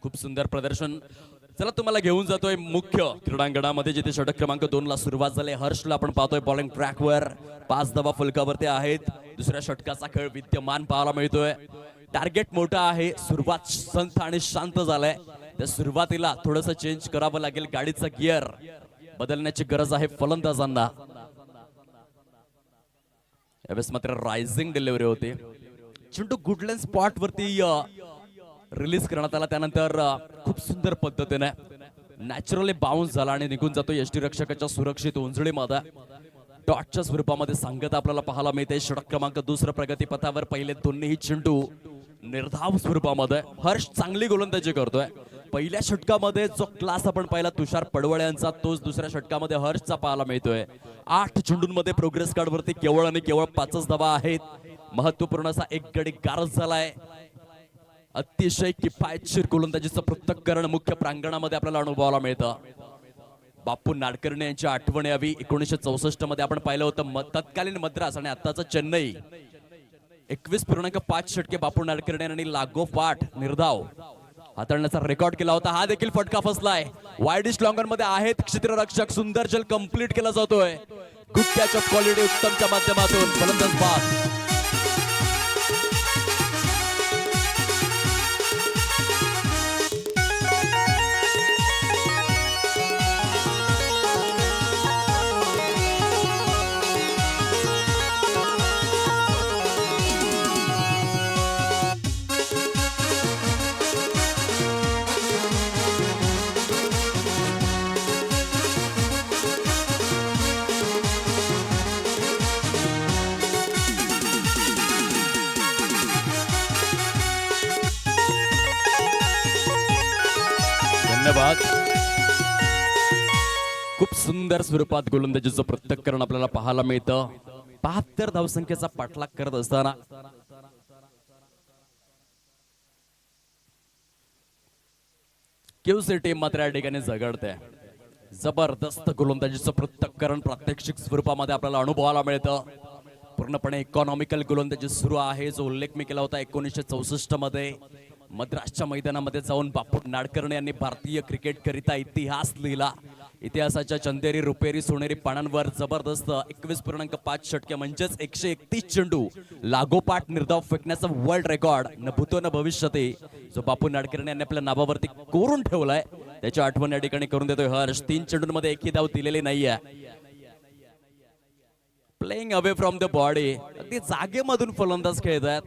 S3: खूप सुंदर प्रदर्शन. चला तुम्हाला घेऊन जातोय मुख्य क्रीडांगणामध्ये जिथे षटक क्रमांक 2 ला सुरुवात झाली. हर्षला आपण पाहतोय बॉलिंग ट्रॅकवर. 5 धावा फलकावरती आहेत. दुसऱ्या षटकाचा खेळ विद्यमान पाहायला मिळतोय. टार्गेट मोठा आहे. सुरुवात संथ आणि शांत झालाय. त्या सुरुवातीला थोडस चेंज करावं लागेल. गाडीचा गिअर बदलण्याची गरज आहे फलंदाजांना. यावेळेस मात्र रायझिंग डिलिव्हरी होते. चेंडू गुडलँड स्पॉट वरती रिलीज करण्यात आला. त्यानंतर खूप सुंदर पद्धतीने नॅचरली बाउन्स झाला आणि निघून जातो यष्टीरक्षकाच्या सुरक्षित उंजळीमध्ये. डॉटच्या स्वरूपामध्ये सांगत आपल्याला पाहायला मिळते. षटक क्रमांक दुसरं प्रगती पथावर पहिले दोन्ही चेंडू निर्धाव स्वरूपामध्ये. हर्ष चांगली गोलंदाजी करतोय. पहिल्या षटकामध्ये जो क्लास आपण पाहिला तुषार पडवळे यांचा, तोच दुसऱ्या षटकामध्ये हर्षचा पाहायला मिळतोय. 8 चेंडूंमध्ये प्रोग्रेस कार्ड वरती केवळ आणि केवळ 5च धावा आहेत. महत्वपूर्ण असा एक गडी गारच झालाय. अतिशय किफायतशीर गोलंदाजीचं पृथक्करण मुख्य प्रांगणामध्ये आपल्याला अनुभवायला मिळतं. बापू नाडकर्णी यांची आठवण यावी. 1964 मध्ये आपण पाहिलं होतं तत्कालीन मद्रास आणि आताचं चेन्नई. 21.5 षटके बापू नाडकर्णी यांनी लागोपाठ निर्धाव हाताळण्याचा रेकॉर्ड केला होता. हा देखील फटका फसलाय. वाईडिश लॉंगर मध्ये आहेत क्षेत्ररक्षक. सुंदर जल कंप्लीट केला जातोय. गुड कॅच ऑफ क्वालिटी उत्तमच्या माध्यमातून फलंदाज बाद. धन्यवाद. खूप सुंदर स्वरूपात गोलंदाजीचं पृथक्करण आपल्याला पाहायला मिळतं. 72 धावसंख्येचा पाठलाग करत असताना क्यूसी टीम मात्र या ठिकाणी झगडते. जबरदस्त गोलंदाजीचं पृथक्करण प्रात्यक्षिक स्वरूपामध्ये आपल्याला अनुभवायला मिळतं. पूर्णपणे इकॉनॉमिकल गोलंदाजी सुरू आहे. जो उल्लेख मी केला होता 1964 मध्ये मद्रासच्या मैदानामध्ये जाऊन बापू नाडकर्णी यांनी भारतीय क्रिकेट करिता इतिहास लिहिला. इतिहासाच्या चंदेरी रुपेरी सोनेरी पानांवर जबरदस्त 21.5 षटके म्हणजेच 131 चेंडू लागोपाठ निर्धाव फेकण्याचा वर्ल्ड रेकॉर्ड न भूतो न भविष्यते जो बापू नाडकर्णी यांनी आपल्या नावावरती कोरून ठेवलाय. त्याची आठवण या ठिकाणी करून देतोय हर्ष. 3 चेंडूंमध्ये एकही धाव दिलेली नाहीये. Playing away from the body. अगदी जागेमधून फलंदाज खेळत आहेत.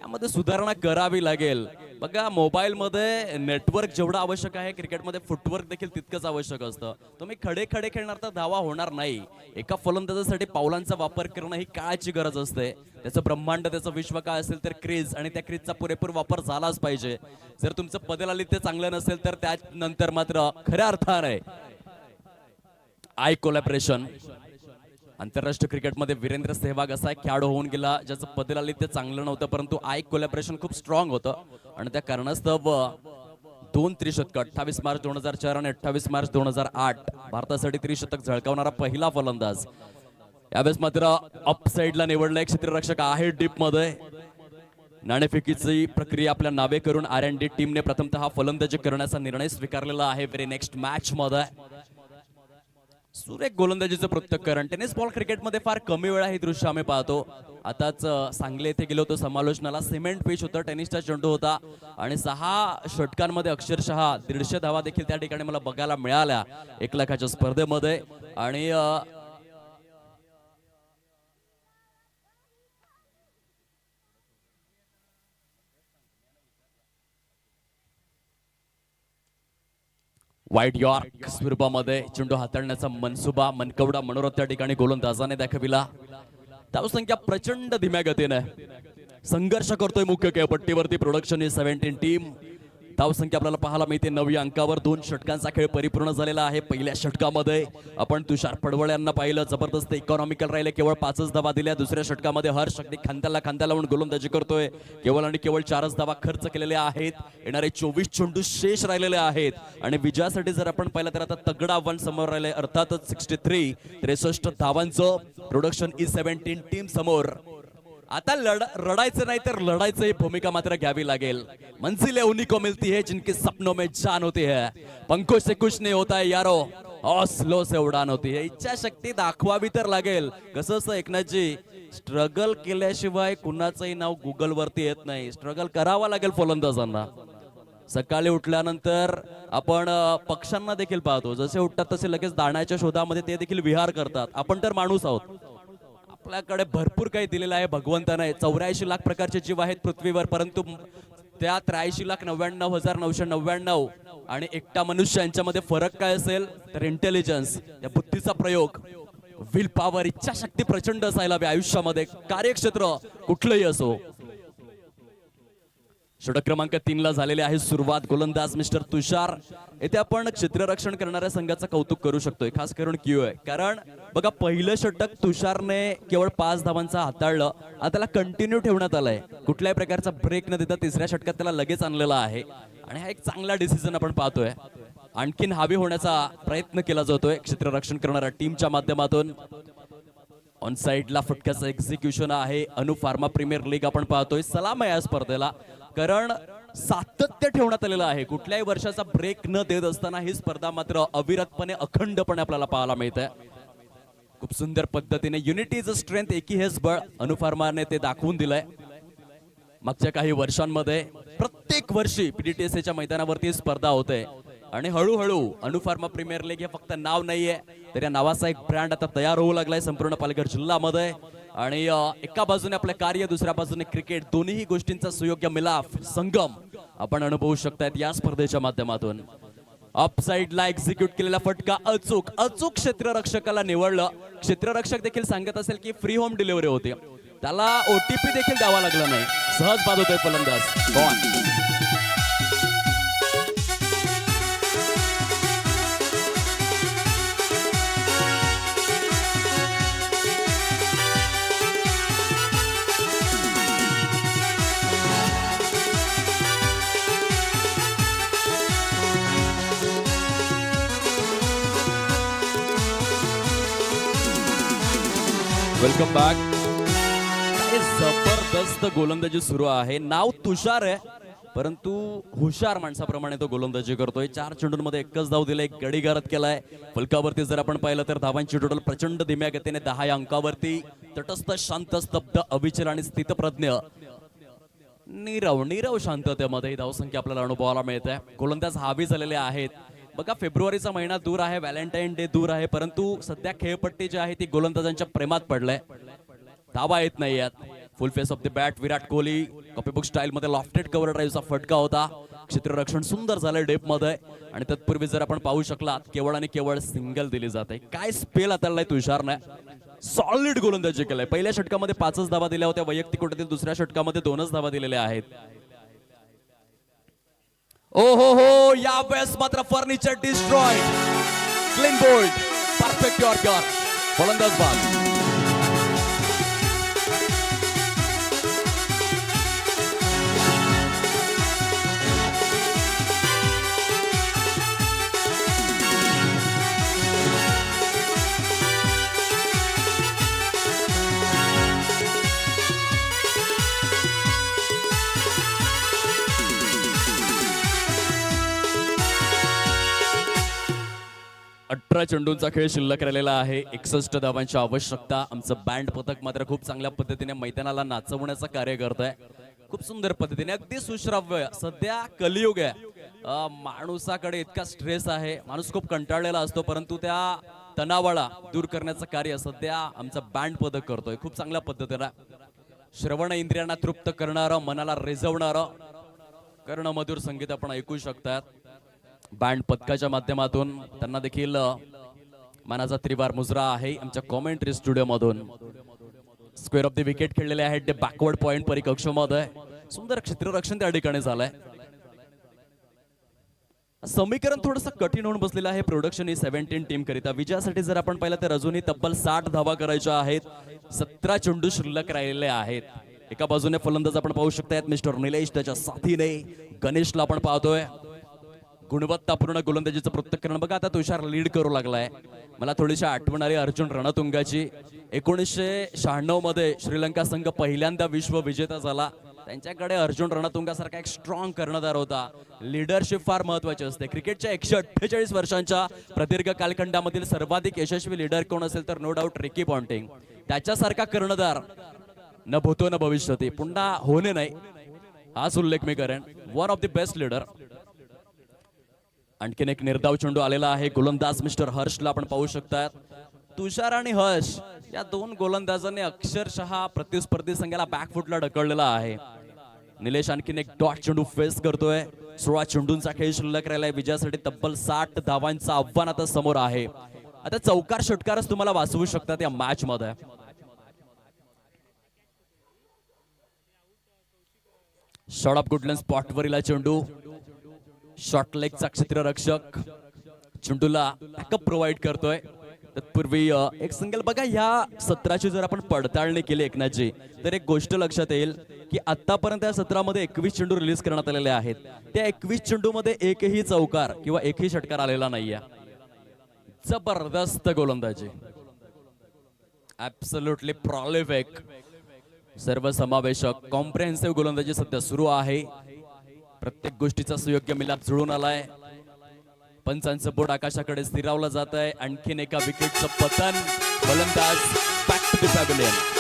S3: यामध्ये सुधारणा करावी लागेल. बघा मोबाईल मध्ये नेटवर्क जेवढं आवश्यक आहे क्रिकेटमध्ये फुटवर्क देखील तितकंच आवश्यक असतं. तुम्ही खडे खडे खेळणार तर धावा होणार नाही. एका फलंदाजासाठी पावलांचा वापर करणं ही काळाची गरज असते. त्याचं ब्रह्मांड त्याचं विश्व काय असेल तर क्रीज आणि त्या क्रीजचा पुरेपूर वापर झालाच पाहिजे. जर तुमचं पदलाली ते चांगलं नसेल तर त्यानंतर मात्र खऱ्या अर्थाने आय कोलॅबरेशन. आंतरराष्ट्रीय क्रिकेटमध्ये वीरेंद्र सेहवाग असा एक खेळाडू होऊन गेला ज्याचं पदलाली ते चांगलं नव्हतं परंतु आय कोलॅबरेशन खूप स्ट्रॉंग होतं आणि त्या कारणास्तव 2 त्रिशतक 28 मार्च 2004 आणि 28 मार्च 2008 भारतासाठी त्रिशतक झळकावणारा पहिला फलंदाज. यावेळेस मात्र अप साइडला निवडला एक क्षेत्ररक्षक आहे डीप मध्ये. नाणेफेकीची प्रक्रिया आपल्या नावे करून R&D टीमने प्रथमतः फलंदाजी करण्याचा निर्णय स्वीकारलेला आहे. व्हेरी नेक्स्ट मॅच मध्ये सुरेख गोलंदाजीचं पृथक्करण. टेनिस बॉल क्रिकेटमध्ये फार कमी वेळा हे दृश्य आम्ही पाहतो. आताच सांगली येथे गेलो होतो समालोचनाला. सिमेंट पिच होतं, टेनिसचा चेंडू होता आणि 6 षटकांमध्ये अक्षरशः 150 धावा देखील त्या ठिकाणी मला बघायला मिळाल्या 1 लाखाच्या स्पर्धेमध्ये. आणि वाईट यॉर्क स्वरूपामध्ये चेंडू हाताळण्याचा मनसुबा मनकवडा मनोरथ त्या ठिकाणी गोलंदाजाने दाखविला. धावसंख्या प्रचंड धीम्या गतीने संघर्ष करतोय मुख्य खेळपट्टीवरती प्रोडक्शन 17 टीम. धावसंख्या आपल्याला पाहायला मिळते 9 अंकावर. 2 षटकांचा खेळ परिपूर्ण झालेला आहे. पहिल्या षटकामध्ये आपण तुषार पडवळे यांना पाहिलं, जबरदस्त इकॉनॉमिकल राहिले, केवळ 5च धावा दिल्या. दुसऱ्या षटकामध्ये हर्ष अगदी खांद्याला खांदा लावून गोलंदाजी करतोय. केवळ आणि केवळ 4च धावा खर्च केलेल्या आहेत. येणारे 24 चेंडू शेष राहिलेले आहेत आणि विजयासाठी जर आपण पाहिलं तर आता तगडं आव्हान समोर राहिले. अर्थातच 63 धावांचं प्रोडक्शन 17 टीम समोर. आता रडायचं नाही तर लढायचं ही भूमिका मात्र घ्यावी लागेल. मंजिलें उन्हीं को मिलती है जिनके सपनों में जान होती है. पंखों से कुछ नहीं होता है यारो, हौसलों से उडान होती है. इच्छाशक्ती दाखवावी तर लागेल. कसं असं एकनाथजी, स्ट्रगल केल्याशिवाय कुणाचंही नाव गुगल वरती येत नाही. स्ट्रगल करावा लागेल फलंदाजांना. सकाळी उठल्यानंतर आपण पक्ष्यांना देखील पाहतो, जसे उठतात तसे लगेच दाण्याच्या शोधामध्ये ते देखील विहार करतात. आपण तर माणूस आहोत. आपल्याकडे भरपूर काही दिलेलं आहे भगवंताने. 84 लाख प्रकारचे जीव आहेत पृथ्वीवर, परंतु त्या 83,99,999 आणि एकटा मनुष्य यांच्यामध्ये फरक काय असेल तर इंटेलिजन्स, या बुद्धीचा प्रयोग, विल पॉवर, इच्छाशक्ती प्रचंड असायला हवी आयुष्यामध्ये, कार्यक्षेत्र कुठलंही असो. षटक क्रमांक 3 ला झालेली आहे सुरुवात. गोलंदाज मिस्टर तुषार. येथे आपण क्षेत्ररक्षण करणाऱ्या संघाचं कौतुक करू शकतोय, खास करून क्यू आहे. कारण बघा, पहिलं षटक तुषारने केवळ 5 धावांचं हाताळलं, आता त्याला कंटिन्यू ठेवण्यात आलंय. कुठल्याही प्रकारचा ब्रेक न देता तिसऱ्या षटकात त्याला लगेच आणलेला आहे आणि हा एक चांगला डिसिजन आपण पाहतोय. आणखीन हावी होण्याचा प्रयत्न केला जातोय क्षेत्ररक्षण करणाऱ्या टीमच्या माध्यमातून. ऑन साइडला फटक्याचं एक्झिक्युशन आहे. अनु फार्मा प्रीमियर लीग आपण पाहतोय. सलाम आहे या स्पर्धेला, कारण सातत्य ठेवण्यात आलेलं आहे. कुठल्याही वर्षाचा ब्रेक न देत असताना ही स्पर्धा मात्र अविरतपणे, अखंडपणे आपल्याला पाहायला मिळते. खूप सुंदर पद्धतीने युनिटी इज अ स्ट्रेंथ, एकी हेच बळ, अनु फार्माने ते दाखवून दिलंय. मागच्या काही वर्षांमध्ये प्रत्येक वर्षी पीडीटीएसच्या मैदानावरती ही स्पर्धा होते आणि हळूहळू अनु फार्मा प्रीमियर लीग हे फक्त नाव नाहीये, तर या नावाचा एक ब्रँड आता तयार होऊ लागलाय संपूर्ण पालघर जिल्ह्यामध्ये. आणि एका बाजूने आपलं कार्य, दुसऱ्या बाजूने क्रिकेट, दोन्ही गोष्टींचा सुयोग्य मिलाफ, संगम आपण अनुभवू शकतायत या स्पर्धेच्या माध्यमातून. अप साइडला एक्झिक्यूट केलेला फटका अचूक अचूक क्षेत्ररक्षकाला निवडलं. क्षेत्ररक्षक देखील सांगत असेल की फ्री होम डिलिव्हरी होती, त्याला ओटीपी देखील द्यावा लागला नाही. सहज बाद होतोय फलंदाज. Ball welcome back. जबरदस्त गोलंदाजी सुरू आहे. नाव तुषार आहे, परंतु हुशार माणसाप्रमाणे तो गोलंदाजी करतोय. 4 चेंडूंमध्ये एकच धाव दिलाय, गडीगारत केलाय. फलकावरती जर आपण पाहिलं तर धावांची टोटल प्रचंड धीम्या गतीने 10 या अंकावरती. तटस्थ, शांत, स्तब्ध, अविचल आणि स्थितप्रज्ञ, नीरव नीरव शांततेमध्ये धावसंख्या आपल्याला अनुभवायला मिळते. गोलंदाज हावी झालेले आहेत. बघा, फेब्रुवारीचा महिना दूर आहे, व्हॅलेंटाईन डे दूर आहे, परंतु सध्या खेळपट्टी जी आहे ती गोलंदाजांच्या प्रेमात पडलाय. धावा येत नाही यात. फुल face of the bat Virat Kohli. Copybook style मध्ये लॉफ्टेड कव्हर ड्राईव्हचा फटका होता. क्षेत्ररक्षण सुंदर झालंय डेप मध्ये. आणि तत्पूर्वी जर आपण पाहू शकलात, केवळ आणि केवळ सिंगल दिली जाते. काय स्पेल हाताळलाय तुषारने. सॉलिड गोलंदाजी केलाय. पहिल्या षटकामध्ये 5च धावा दिल्या होत्या वैयक्तिक कोट्यातील, दुसऱ्या षटकामध्ये 2च धावा दिलेल्या आहेत. ओ हो, यावेळेस मात्र furniture destroyed. Clean bowled, perfect yorker, फलंदाज बाद. अठरा चेंडूंचा खेळ शिल्लक राहिलेला आहे. 61 धावांची आवश्यकता. आमचं बँड पथक मात्र खूप चांगल्या पद्धतीने मैदानाला नाचवण्याचं कार्य करत आहे. खूप सुंदर पद्धतीने, अगदी सुश्राव्य. सध्या कलियुग आहे. माणूसाकडे इतका स्ट्रेस आहे, माणूस खूप कंटाळलेला असतो, परंतु त्या तणावाला दूर करण्याचं कार्य सध्या आमचं बँड पथक करतोय खूप चांगल्या पद्धतीने. श्रवण इंद्रियांना तृप्त करणारं, मनाला रिझवणारं कर्णमधुर संगीत आपण ऐकू शकतात. बँड पथकाच्या माध्यमातून त्यांना देखील मानाचा त्रिवार मुजरा आहे. आमच्या कॉमेंट्री स्टुडिओ मधून स्क्वेअर ऑफ द विकेट खेळलेले आहेत ते बॅकवर्ड पॉइंट परिकक्षामध्ये. सुंदर क्षेत्ररक्षण त्या ठिकाणी झालंय. समीकरण थोडंसं कठीण होऊन बसलेलं आहे प्रोडक्शन ही 17 टीम करिता. विजयासाठी जर आपण पाहिलं तर अजूनही तब्बल 60 धावा करायच्या आहेत. 17 चेंडू शिल्लक राहिलेले आहेत. एका बाजूने फलंदाज आपण पाहू शकतायत मिस्टर निलेश, त्याच्या साथीने गणेशला आपण पाहतोय. गुणवत्तापूर्ण गोलंदाजीचं पृथक्करण. बघा, आता तुषार लीड करू लागलाय. मला थोडीशी आठवण आली अर्जुन रणतुंगाची. 1996 मध्ये श्रीलंका संघ पहिल्यांदा विश्व विजेता झाला. त्यांच्याकडे अर्जुन रणतुंगासारखा एक स्ट्रॉंग कर्णधार होता. लीडरशिप फार महत्वाची असते. क्रिकेटच्या 148 वर्षांच्या प्रदीर्घ कालखंडामधील सर्वाधिक यशस्वी लीडर कोण असेल तर नो डाऊट रिकी पॉन्टिंग. त्याच्यासारखा कर्णधार न भूतो न भविष्यती पुन्हा होणे नाही, हाच उल्लेख मी करेन. One of the best leader. आणखीन एक निर्धाव चेंडू आलेला आहे. गोलंदाज मिस्टर हर्षला आपण पाहू शकतात. तुषार आणि हर्ष या दोन गोलंदाजांनी अक्षरशः प्रतिस्पर्धी संघाला बॅकफुटला ढकललेला आहे. निलेश आणखीन एक डॉट चेंडू फेस करतोय. 16 चेंडूंचा खेळ शिल्लक राहिलाय. विजयासाठी तब्बल 60 धावांचं आव्हान आता समोर आहे. आता चौकार षटकारच तुम्हाला वाचवू शकतात या मॅच मध्ये. शॉट ऑफ गुडलँड स्पॉट वरील चेंडू. शॉर्ट लेगचा क्षेत्ररक्षक चेंडूला बॅकअप प्रोव्हाइड करतोय. तत्पूर्वी एक सिंगल बघा. या सत्राची जर आपण पडताळणी केली एकनाथजी तर एक गोष्ट लक्षात येईल की आतापर्यंत या सत्रामध्ये 21 चेंडू रिलीज करण्यात आलेले आहेत. त्या 21 चेंडू मध्ये एकही चौकार किंवा एकही षटकार आलेला नाहीये. जबरदस्त गोलंदाजी. ऍब्सोल्युटली प्रॉलिफिक, सर्वसमावेशक, कॉम्प्रिहेन्सिव्ह गोलंदाजी सध्या सुरू आहे. प्रत्येक गोष्टीचा सुयोग्य मिलाप जुळून आलाय. पंचांचं बोट आकाशाकडे स्थिरावलं जात आहे. आणखीन एका विकेटचं पतन. फलंदाज बॅक टू द पॅव्हिलियन.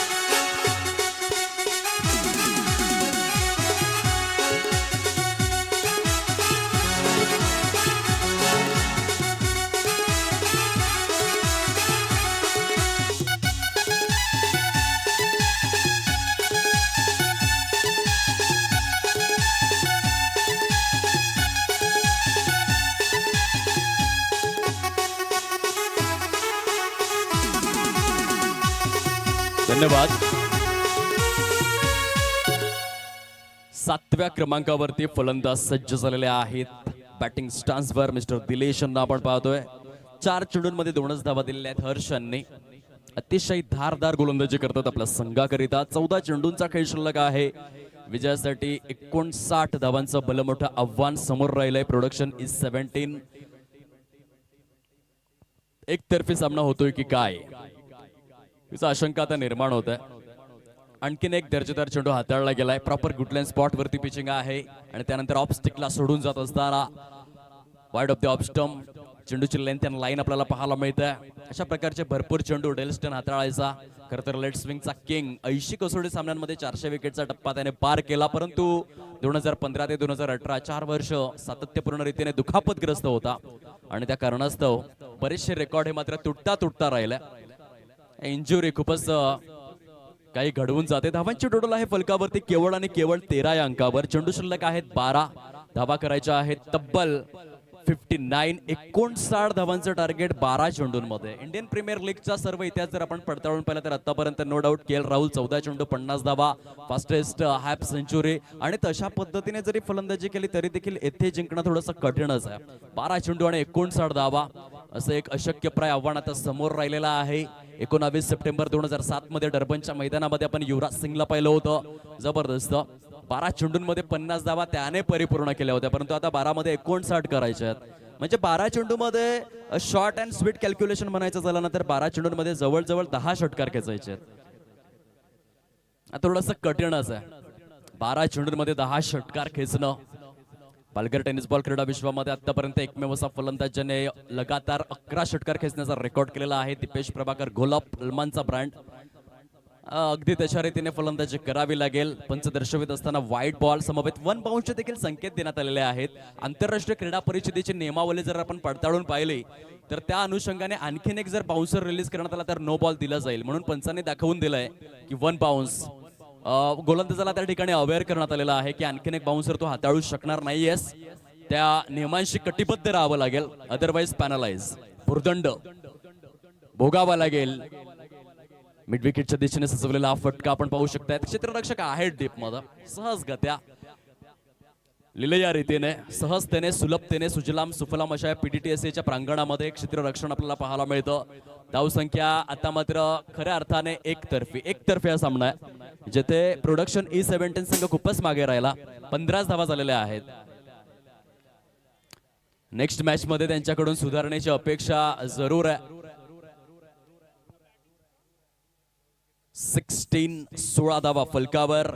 S3: धन्यवाद. 7व्या क्रमांकावरती फलंदाज सज्ज झालेले आहेत. बॅटिंग स्टान्सवर मिस्टर दिलेश यांना आपण पाहतोय. 4 चेंडूंमध्ये 2च धावा दिलेल्या आहेत हर्ष यांनी. अतिशय धारदार गोलंदाजी करतात आपल्या संघाकरिता. 14 चेंडूंचा खेळ शिल्लक आहे. विजयासाठी 59 धावांचं भलमोठं आव्हान समोर राहिलंय. Production is 17. एकतर्फी सामना होतोय की काय याची आशंका आता निर्माण होत आहे. आणखीन एक दर्जेदार चेंडू हाताळला गेलाय. प्रॉपर गुडलँड स्पॉट वरती पिचिंग आहे आणि त्यानंतर ऑफ स्टिकला सोडून जात असताना wide of the off stump चेंडूची लेंथ आणि लाईन आपल्याला पाहायला मिळते. अशा प्रकारचे भरपूर चेंडू डेलस्टन हाताळायचा. खरं तर लेट स्विंगचा किंग. 80 कसोटी सामन्यांमध्ये 400 विकेटचा टप्पा त्याने पार केला. परंतु 2015 ते 2018 4 वर्ष सातत्यपूर्ण रीतीने दुखापतग्रस्त होता आणि त्या कारणास्तव बरेचसे रेकॉर्ड हे मात्र तुटता राहिले. इंजुरी खूपच काही घडवून जाते. धावांची टोटल आहे फलकावरती केवळ आणि केवळ 13 या अंकावर. चेंडू शिल्लक आहेत 12. धावा करायच्या आहेत तब्बल 59. 59 धावांचं टार्गेट 12 चेंडूंमध्ये. इंडियन प्रीमियर लीगचा सर्व इतिहास जर आपण पडताळून पाहिला तर आतापर्यंत नो डाऊट के एल राहुल 14 चेंडू 50 धावा, फास्टेस्ट हाफ सेंचुरी. आणि तशा पद्धतीने जरी फलंदाजी केली तरी देखील येथे जिंकणं थोडंसं कठीणच आहे. 12 चेंडू आणि 59 धावा असं एक अशक्यप्राय आव्हान आता समोर राहिलेलं आहे. 19 सप्टेंबर 2007 मध्ये डर्बनच्या मैदानामध्ये आपण युवराज सिंगला पाहिलं होतं. जबरदस्त 12 चेंडूंमध्ये 50 धावा त्याने परिपूर्ण केल्या होत्या. परंतु आता 12 मध्ये 59 करायचे आहेत. म्हणजे 12 चेंडूमध्ये शॉर्ट अँड स्वीट कॅल्क्युलेशन म्हणायचं झालं ना तर 12 चेंडूंमध्ये जवळजवळ 10 षटकार खेचायचे आहेत. थोडंसं कठीणच आहे 12 चेंडूंमध्ये 10 षटकार खेचणं. पालघर टेनिस बॉल क्रीडा विश्वामध्ये आतापर्यंत एकमेव असा फलंदाज ज्याने लगातार 11 षटकार खेचण्याचा रेकॉर्ड केलेला आहे. दीपेश प्रभाकर घोलप, अल्मानचा ब्रँड. अगदी तशा रीतीने फलंदाजी करावी लागेल. पंच दर्शवित असताना व्हाईट बॉल समवेत 1 बाउन्सचे देखील संकेत देण्यात आलेले आहेत. आंतरराष्ट्रीय क्रीडा परिषदेची नियमावली जर आपण पडताळून पाहिली तर त्या अनुषंगाने आणखीन एक जर बाउन्सर रिलीज करण्यात आला तर नो बॉल दिला जाईल. म्हणून पंचांनी दाखवून दिलंय की 1 बाउन्स. गोलंदाजाला त्या ठिकाणी अवेअर करण्यात आलेला आहे की आणखीन एक बाउन्सर तो हाताळू शकणार नाहीयेस. त्या नियमांशी कटिबद्ध राहावं लागेल. अदरवाईज पॅनलाइज भुर्दंड भोगावा लागेल. मिड विकेटच्या दिशेने सजवलेला हा फटका आपण पाहू शकताय. क्षेत्ररक्षक आहेत डीप मध्ये. सहजगत्या लिलया रीतीने सहजतेने सुलभतेने सुजलाम सुफलाम अशा पीटीटीएसच्या प्रांगणामध्ये क्षेत्ररक्षण आपल्याला पाहायला मिळतं. धावसंख्या आता मात्र खऱ्या अर्थाने एकतर्फी हा सामना आहे. जिथे प्रोडक्शन E17 संघ खूपच मागे राहिला. 15 धावा झालेल्या आहेत. नेक्स्ट मॅच मध्ये त्यांच्याकडून सुधारण्याची अपेक्षा जरूर आहे. 16 धावा फलकावर.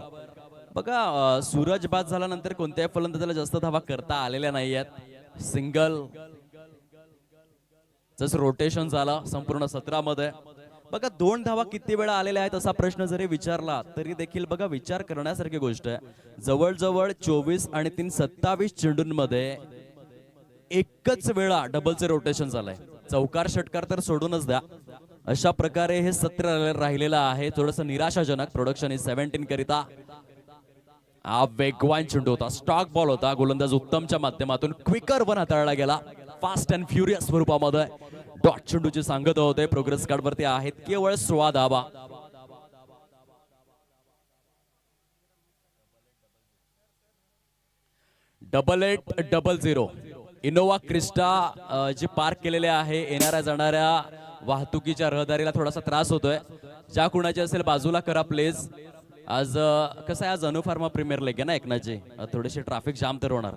S3: बघा सूरज बाद झाल्यानंतर कोणत्याही फलंदाजाला जास्त धावा करता आलेल्या नाहीयेत. सिंगल जसं रोटेशन झालं संपूर्ण सत्रामध्ये. बघा 2 धावा किती वेळा आलेल्या आहेत असा प्रश्न जरी विचारला तरी देखील बघा विचार करण्यासारखी गोष्ट आहे. जवळजवळ 24 आणि 3 27 चेंडूंमध्ये एकच वेळा डबलचं रोटेशन झालंय. चौकार षटकार तर सोडूनच द्या. अशा प्रकारे हे सत्र राहिलेलं आहे. थोडंसं निराशाजनक प्रोडक्शन E17 करिता. हा वेगवान चेंडू होता, स्टॉक बॉल होता. गोलंदाज उत्तमच्या माध्यमातून क्विकर वन हाताळला गेला. फास्ट अँड फ्युरियस स्वरूपामध्ये डॉट चेंडूची सांगत होते. प्रोग्रेस कार्ड वरती आहेत केवळ 16 धावा. डबल 8-0 इनोवा क्रिस्टा जी पार्क केलेले आहे. येणाऱ्या जाणाऱ्या वाहतुकीच्या रहदारीला थोडासा त्रास होतोय. ज्या कुणाची असेल बाजूला करा प्लीज. आज कसं आहे, आज अनुफार्मा प्रीमियर लीग आहे ना एकनाथजी, थोडीशी ट्रॅफिक जाम तर होणार.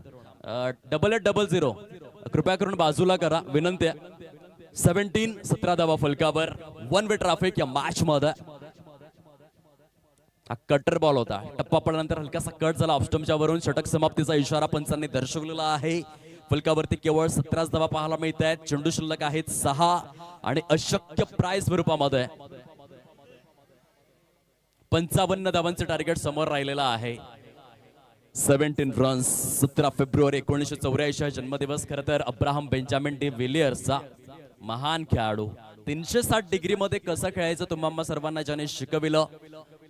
S3: 8-0 कृपया करून बाजूला करा विनंती आहे. 17 धावा फलकावर. 1 वे ट्रॅफिक या मॅच मध्ये. हा कटर बॉल होता. टप्पा पडल्यानंतर हलकासा कट झाला ऑफस्टम्पच्या वरून. षटक समाप्तीचा इशारा पंचांनी दर्शवलेला आहे. फलकावरती केवळ 17 धावा पाहायला मिळत आहेत. चेंडू शिल्लक आहेत 6 आणि अशक्य प्राइस स्वरूपामध्ये 55 धावांचे टार्गेट समोर राहिलेला आहे. 17 रन्स. 17 फेब्रुवारी 1984 जन्मदिवस. खरं तर अब्राहम बेंजामिन डी विलियर्सचा महान खेळाडू. 360 डिग्री मध्ये कसं खेळायचं तुम्हाला सर्वांना ज्याने शिकविलं.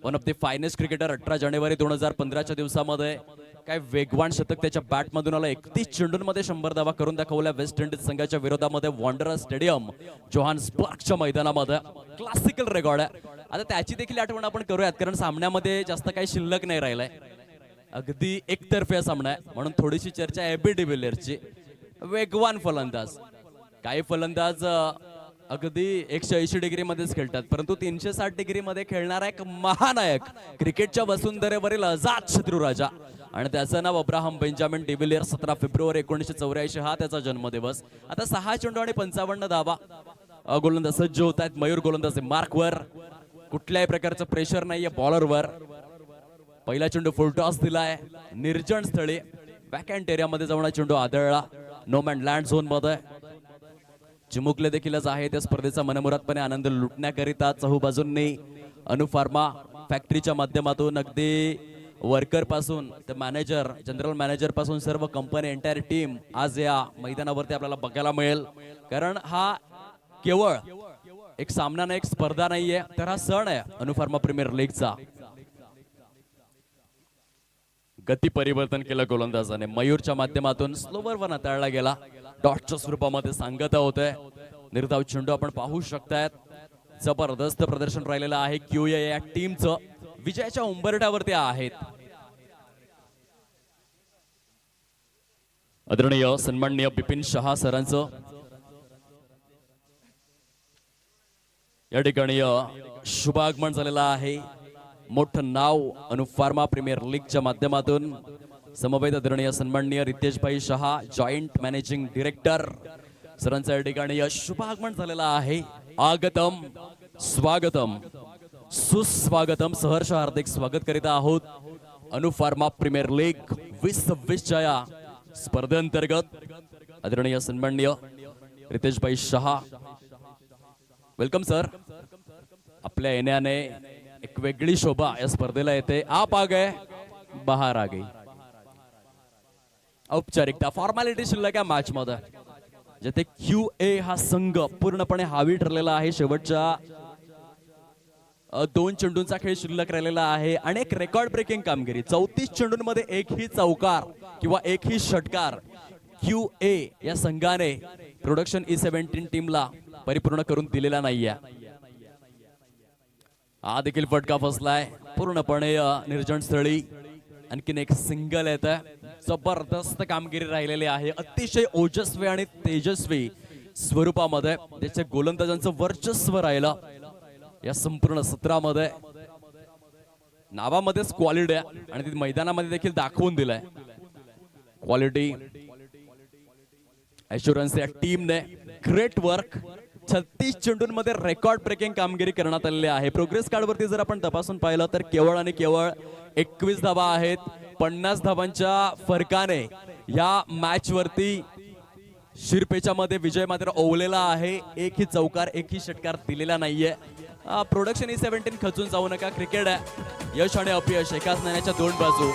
S3: One of the finest cricketer. 18 जानेवारी 2015च्या दिवसामध्ये काय वेगवान शतक त्याच्या बॅटमधून आलं. 31 चेंडूंमध्ये 100 धावा करून दाखवल्या. वेस्ट इंडिज संघाच्या विरोधामध्ये वॉन्डरर स्टेडियम जोहान्सबर्गच्या मैदानामध्ये. क्लासिकल रेकॉर्ड आहे. आता त्याची देखील आठवण आपण करूयात, कारण सामन्यामध्ये जास्त काही शिल्लक नाही राहिलाय. अगदी एकतर्फी सामना आहे म्हणून थोडीशी चर्चा एबी डिव्हिलियर्सची. वेगवान फलंदाज. काही फलंदाज अगदी 180 डिग्री मध्येच खेळतात, परंतु 360 डिग्री मध्ये खेळणारा एक महानायक, क्रिकेटच्या वसुंधरेवरील अजात शत्रू राजा, आणि त्याचं नाव अब्राहम बेंजामिन डिव्हिलियर्स. 17 फेब्रुवारी 1984 हा त्याचा जन्मदिवस. आता 6 चेंडू आणि 55 धावा. गोलंदाज सज्ज होत आहेत. मयूर गोलंदाज मार्कवर. कुठल्याही प्रकारचं प्रेशर नाहीये बॉलरवर. पहिला चेंडू फुल टॉस दिलाय निर्जन स्थळी. बॅकहँड एरियामध्ये जाऊन चेंडू आदळला नो मॅन लँड झोन मध्ये. चिमुकले देखीलच आहे त्या स्पर्धेचा मनमुरादपणे आनंद लुटण्याकरिता चहूबाजूंनी अनुफार्मा फॅक्टरीच्या माध्यमातून अगदी वर्कर पासून ते मॅनेजर, जनरल मॅनेजर पासून सर्व कंपनी एंटायर टीम आज या मैदानावरती आपल्याला बघायला मिळेल. कारण हा केवळ एक सामना नाही, एक स्पर्धा नाहीये, तर हा सण आहे अनुफार्मा प्रीमियर लीगचा. गती परिवर्तन केलं गोलंदाजाने. मयूरच्या माध्यमातून स्लोवर वन हाताळला गेला. डॉटच्या स्वरूपामध्ये सांगता होते. निर्धाव चेंडू आपण पाहू शकतायत. जबरदस्त प्रदर्शन राहिलेलं आहे क्यूए या टीमचं. विजयाच्या उंबरठ्यावरती आहेत. आदरणीय सन्माननीय बिपिन शहा सरांचं या ठिकाणी शुभागमन झालेलं आहे. मोठं नाव अनुफार्मा प्रीमियर लीगच्या माध्यमातून. समवेत आदरणीय सन्माननीय रितेशभाई शहा, जॉईंट मॅनेजिंग डायरेक्टर सरांचं या ठिकाणी शुभागमन झालेलं आहे. आगतम, स्वागतम, सुस्वागतम, सहर्ष हार्दिक स्वागत करीत आहोत अनुफार्मा प्रीमियर लीग 2026च्या या स्पर्धेअंतर्गत. आदरणीय सन्माननीय रितेशभाई शहा, वेलकम सर. आपल्या येण्याने एक वेगळी शोभा या स्पर्धेला येते. आप आ गए, बाहर आ गई. औपचारिकता, फॉर्मॅलिटी शिल्लक आहे मॅच मध्ये, जिथे क्यूए हा संघ पूर्णपणे हावी ठरलेला आहे. शेवटच्या 2 चेंडूंचा खेळ शिल्लक राहिलेला आहे आणि एक रेकॉर्ड ब्रेकिंग कामगिरी. 34 चेंडूंमध्ये एकही चौकार किंवा एकही षटकार क्यूए या संघाने प्रोडक्शन E17 टीमला परिपूर्ण करून दिलेला नाहीये. हा देखील फटका फसलाय पूर्णपणे निर्जन स्थळी. आणखीन एक सिंगल येत आहे. जबरदस्त कामगिरी राहिलेली आहे. अतिशय ओजस्वी आणि तेजस्वी स्वरूपामध्ये त्याच्या गोलंदाजांचं वर्चस्व राहिलं या संपूर्ण सत्रामध्ये. नावामध्येच क्वालिटी आहे आणि ती मैदानामध्ये देखील दाखवून दिलाय. क्वालिटी, ॲश्युरन्स या टीमने. Great work. 36 चेंडूंमध्ये रेकॉर्ड ब्रेकिंग कामगिरी करण्यात आलेली आहे. प्रोग्रेस कार्ड वरती जर आपण तपासून पाहिलं तर केवळ आणि केवळ 21 धावा आहेत. 50 धावांच्या फरकाने या मॅच वरती शिरपेच्या मध्ये विजय मात्र ओवलेला आहे. एकही चौकार, एकही षटकार दिलेला नाहीये. प्रोडक्शन E17 खचून जाऊ नका. क्रिकेट आहे, यश आणि अपयश एकाच नाण्याच्या 2 बाजू.